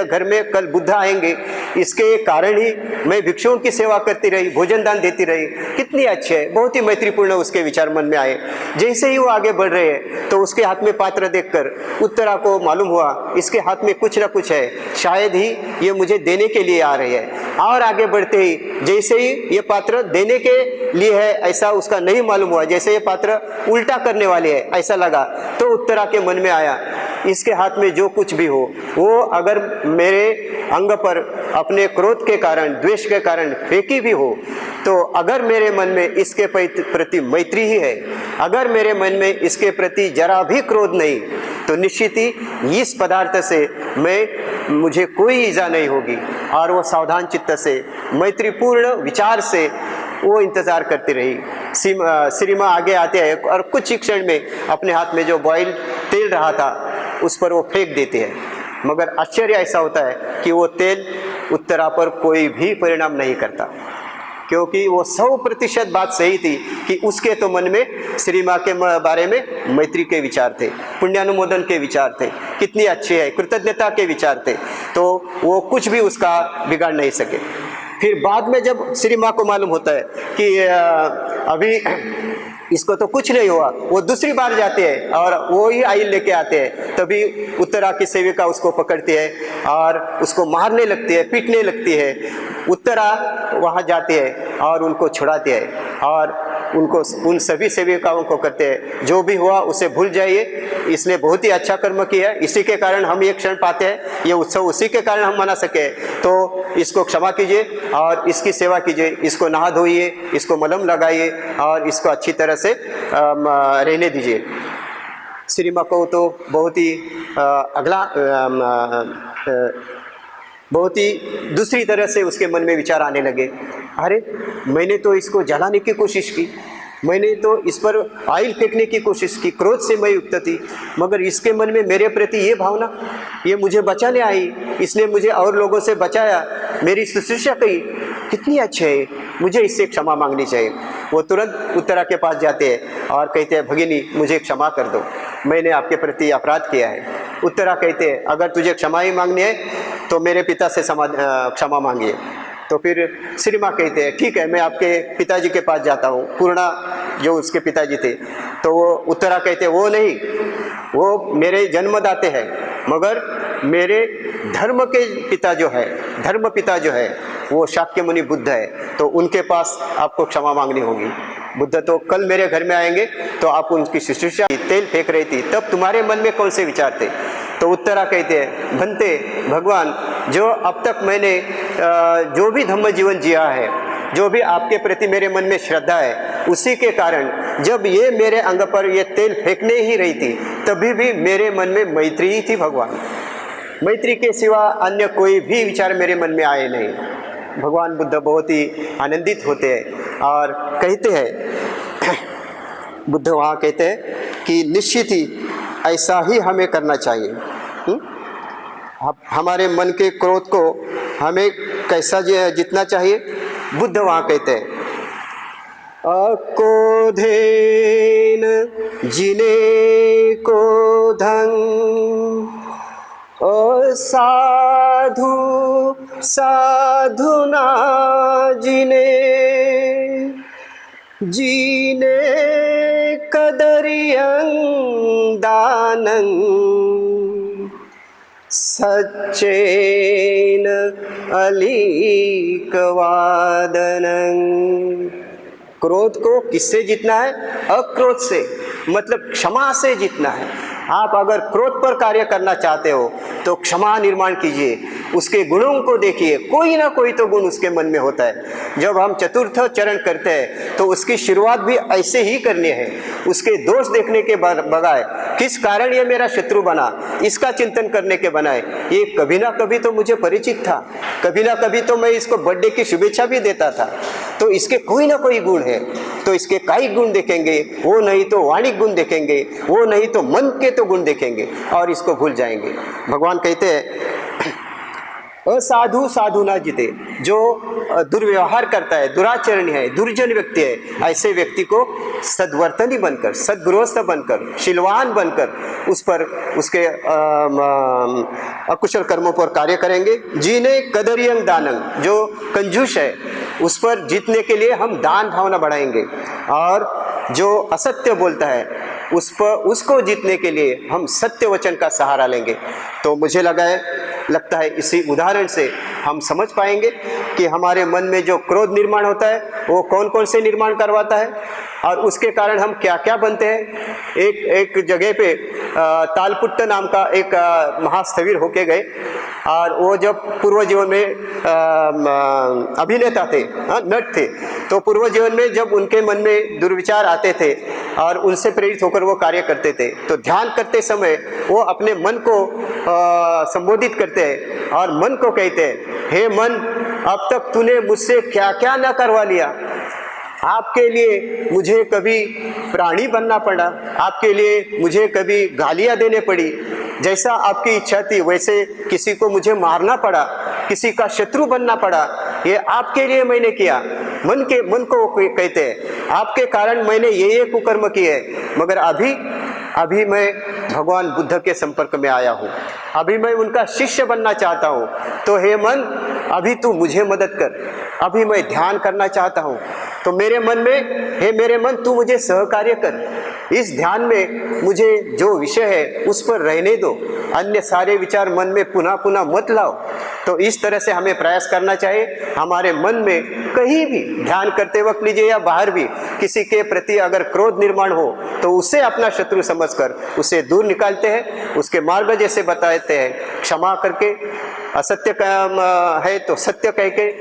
घर में कल बुद्ध आएंगे, इसके कारण ही मैं भिक्षुओं की सेवा करती रही, भोजन दान देती रही, कितनी अच्छी है। बहुत ही मैत्रीपूर्ण उसके विचार मन में आए। जैसे ही वो आगे बढ़ रहे हैं तो उसके हाथ में पात्र देखकर उत्तरा को मालूम हुआ इसके हाथ में कुछ ना कुछ है, शायद ही ये मुझे देने के लिए आ रही है। और आगे बढ़ते ही जैसे ही ये पात्र देने के लिए है ऐसा उसका नहीं मालूम हुआ, जैसे ये पात्र उल्टा करने वाले है ऐसा लगा। तो उत्तरा के मन में आया इसके हाथ में जो कुछ भी हो वो अगर मेरे अंग पर अपने क्रोध के कारण, द्वेष के कारण फेंकी भी हो, तो अगर मेरे मन में इसके प्रति मैत्री ही है, अगर मेरे मन में इसके प्रति जरा भी क्रोध नहीं, तो निश्चित ही इस पदार्थ से मुझे कोई ईजा नहीं होगी। और वो सावधान चित्त से मैत्रीपूर्ण विचार से वो इंतजार करती रही। श्रीमा आगे आते हैं और कुछ ही क्षण में अपने हाथ में जो बॉयल तेल रहा था उस पर वो फेंक देते हैं, मगर आश्चर्य ऐसा होता है कि वो तेल उत्तरा पर कोई भी परिणाम नहीं करता, क्योंकि वो 100% बात सही थी कि उसके तो मन में श्री माँ के बारे में मैत्री के विचार थे, पुण्यानुमोदन के विचार थे, कितनी अच्छी है, कृतज्ञता के विचार थे, तो वो कुछ भी उसका बिगाड़ नहीं सके। फिर बाद में जब श्री माँ को मालूम होता है कि अभी इसको तो कुछ नहीं हुआ, वो दूसरी बार जाते हैं और वो ही आइल लेके आते हैं, तभी उत्तरा की सेविका उसको पकड़ती है और उसको मारने लगती है, पीटने लगती है। उत्तरा वहाँ जाती है और उनको छुड़ाती है और उनको उन सभी सेविकाओं को कहते हैं जो भी हुआ उसे भूल जाइए, इसने बहुत ही अच्छा कर्म किया है, इसी के कारण हम ये क्षण पाते हैं, ये उत्सव उसी के कारण हम मना सके, तो इसको क्षमा कीजिए और इसकी सेवा कीजिए, इसको नहा धोइए, इसको मलहम लगाइए और इसको अच्छी तरह से रहने दीजिए। श्री माँ को तो बहुत ही बहुत ही दूसरी तरह से उसके मन में विचार आने लगे, अरे मैंने तो इसको जलाने की कोशिश की, मैंने तो इस पर आइल फेंकने की कोशिश की, क्रोध से मैं युक्त थी, मगर इसके मन में मेरे प्रति ये भावना, ये मुझे बचाने आई, इसने मुझे और लोगों से बचाया, मेरी शुश्रूषा की, कितनी अच्छी है, मुझे इससे क्षमा मांगनी चाहिए। वो तुरंत उत्तरा के पास जाते हैं और कहते हैं भगिनी मुझे क्षमा कर दो, मैंने आपके प्रति अपराध किया है। उत्तरा कहते हैं अगर तुझे क्षमा ही मांगनी है तो मेरे पिता से क्षमा मांगिए। तो फिर श्री माँ कहते हैं ठीक है, मैं आपके पिताजी के पास जाता हूँ, पूर्णा जो उसके पिताजी थे। तो वो उत्तरा कहते हैं वो नहीं, वो मेरे जन्मदाते हैं, मगर मेरे धर्म के पिता जो है, धर्म पिता जो है वो शाक्य मुनि बुद्ध है, तो उनके पास आपको क्षमा मांगनी होगी। बुद्ध तो कल मेरे घर में आएंगे, तो आप उनकी शुश्रूषा तेल फेंक रही थी, तब तुम्हारे मन में कौन से विचार थे? तो उत्तरा कहते हैं भंते भगवान, जो अब तक मैंने जो भी धम्म जीवन जिया है, जो भी आपके प्रति मेरे मन में श्रद्धा है, उसी के कारण जब ये मेरे अंग पर ये तेल फेंकने ही रही थी तभी भी मेरे मन में मैत्री ही थी भगवान, मैत्री के सिवा अन्य कोई भी विचार मेरे मन में आए नहीं। भगवान बुद्ध बहुत ही आनंदित होते हैं और कहते हैं बुद्ध वहाँ कहते हैं कि निश्चित ही ऐसा ही हमें करना चाहिए। हमारे मन के क्रोध को हमें कैसा जितना चाहिए? बुद्ध वहाँ कहते हैं अक्रोधेन जिने को धन साधु साधुना जिने जीने कदरी दानं सच्चेन अलीकवादनं। क्रोध को किससे जीतना है? अक्रोध से, मतलब क्षमा से जीतना है। आप अगर क्रोध पर कार्य करना चाहते हो तो क्षमा निर्माण कीजिए, उसके गुणों को देखिए, कोई ना कोई तो गुण उसके मन में होता है। जब हम चतुर्थ चरण करते हैं तो उसकी शुरुआत भी ऐसे ही करनी है, उसके दोष देखने के बजाय किस कारण ये मेरा शत्रु बना, इसका चिंतन करने के बनाए ये कभी ना कभी तो मुझे परिचित था, कभी ना कभी तो मैं इसको बर्थडे की शुभेच्छा भी देता था, तो इसके कोई ना कोई गुण है। तो इसके कायिक गुण देखेंगे, वो नहीं तो वाणिक गुण देखेंगे, वो नहीं तो मन के तो गुण देखेंगे और इसको भूल जाएंगे। भगवान कहते हैं असाधु साधु ना जीते। जो दुर्व्यवहार करता है, दुराचरण है, दुर्जन व्यक्ति है, ऐसे व्यक्ति को सद्वर्तनी बनकर, सद्गृहस्थ बनकर, शीलवान बनकर उस पर उसके अकुशल कर्मों पर कार्य करेंगे। जीने कदरियंग दानंग, जो कंजूस है उस पर जीतने के लिए हम दान भावना बढ़ाएंगे, और जो असत्य बोलता है उसको जीतने के लिए हम सत्य वचन का सहारा लेंगे। तो मुझे लगता है इसी उदाहरण से हम समझ पाएंगे कि हमारे मन में जो क्रोध निर्माण होता है वो कौन कौन से निर्माण करवाता है और उसके कारण हम क्या क्या बनते हैं। एक जगह पे तालपुट्ट नाम का एक महास्थविर होके गए, और वो जब पूर्व जीवन में अभिनेता थे, नट थे, तो पूर्व जीवन में जब उनके मन में दुर्विचार आते थे और उनसे प्रेरित होकर वो कार्य करते थे, तो ध्यान करते समय वो अपने मन को संबोधित करते हैं और मन को कहते हैं, हे मन, अब तक तूने मुझसे क्या क्या न करवा लिया। आपके लिए मुझे कभी प्राणी बनना पड़ा, आपके लिए मुझे कभी गालियां देने पड़ी, जैसा आपकी इच्छा थी वैसे किसी को मुझे मारना पड़ा, किसी का शत्रु बनना पड़ा, ये आपके लिए मैंने किया। मन को कहते हैं आपके कारण मैंने ये कुकर्म किए, मगर अभी मैं भगवान बुद्ध के संपर्क में आया हूँ, अभी मैं उनका शिष्य बनना चाहता हूँ, तो हे मन, अभी तू मुझे मदद कर, अभी मैं ध्यान करना चाहता हूँ। तो मेरे मन में, हे मेरे मन, तू मुझे सहकार्य कर, इस ध्यान में मुझे जो विषय है उस पर रहने दो, अन्य सारे विचार मन में पुनः पुनः मत लाओ। तो इस तरह से हमें प्रयास करना चाहिए। हमारे मन में कहीं भी ध्यान करते वक्त लीजिए या बाहर भी किसी के प्रति अगर क्रोध निर्माण हो तो उसे अपना शत्रु समझकर उसे दूर निकालते हैं, उसके मार्ग जैसे बताते हैं, क्षमा करके, असत्य है तो सत्य कह के,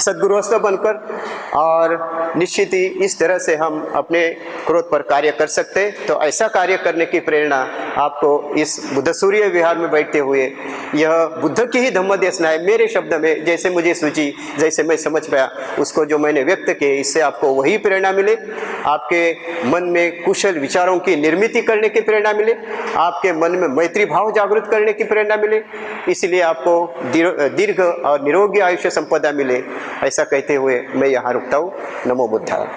सद्गुरुस्थ बनकर, और निश्चित ही इस तरह से हम अपने क्रोध पर कार्य कर सकते हैं। तो ऐसा कार्य करने की प्रेरणा आपको इस बुद्ध सूर्य विहार में बैठते हुए, यह बुद्ध की ही धम्म देशना है, मेरे शब्द में जैसे मुझे सूझी, जैसे मैं समझ पाया उसको जो मैंने व्यक्त किए, इससे आपको वही प्रेरणा मिले, आपके मन में कुशल विचारों की निर्मिति करने की प्रेरणा मिले, आपके मन में मैत्री भाव जागृत करने की प्रेरणा मिले, इसलिए आपको दीर्घ और निरोगी आयुष्य संपदा मिले। ऐसा कहते हुए मैं यहाँ रुकता हूँ। नमो बुद्धाय।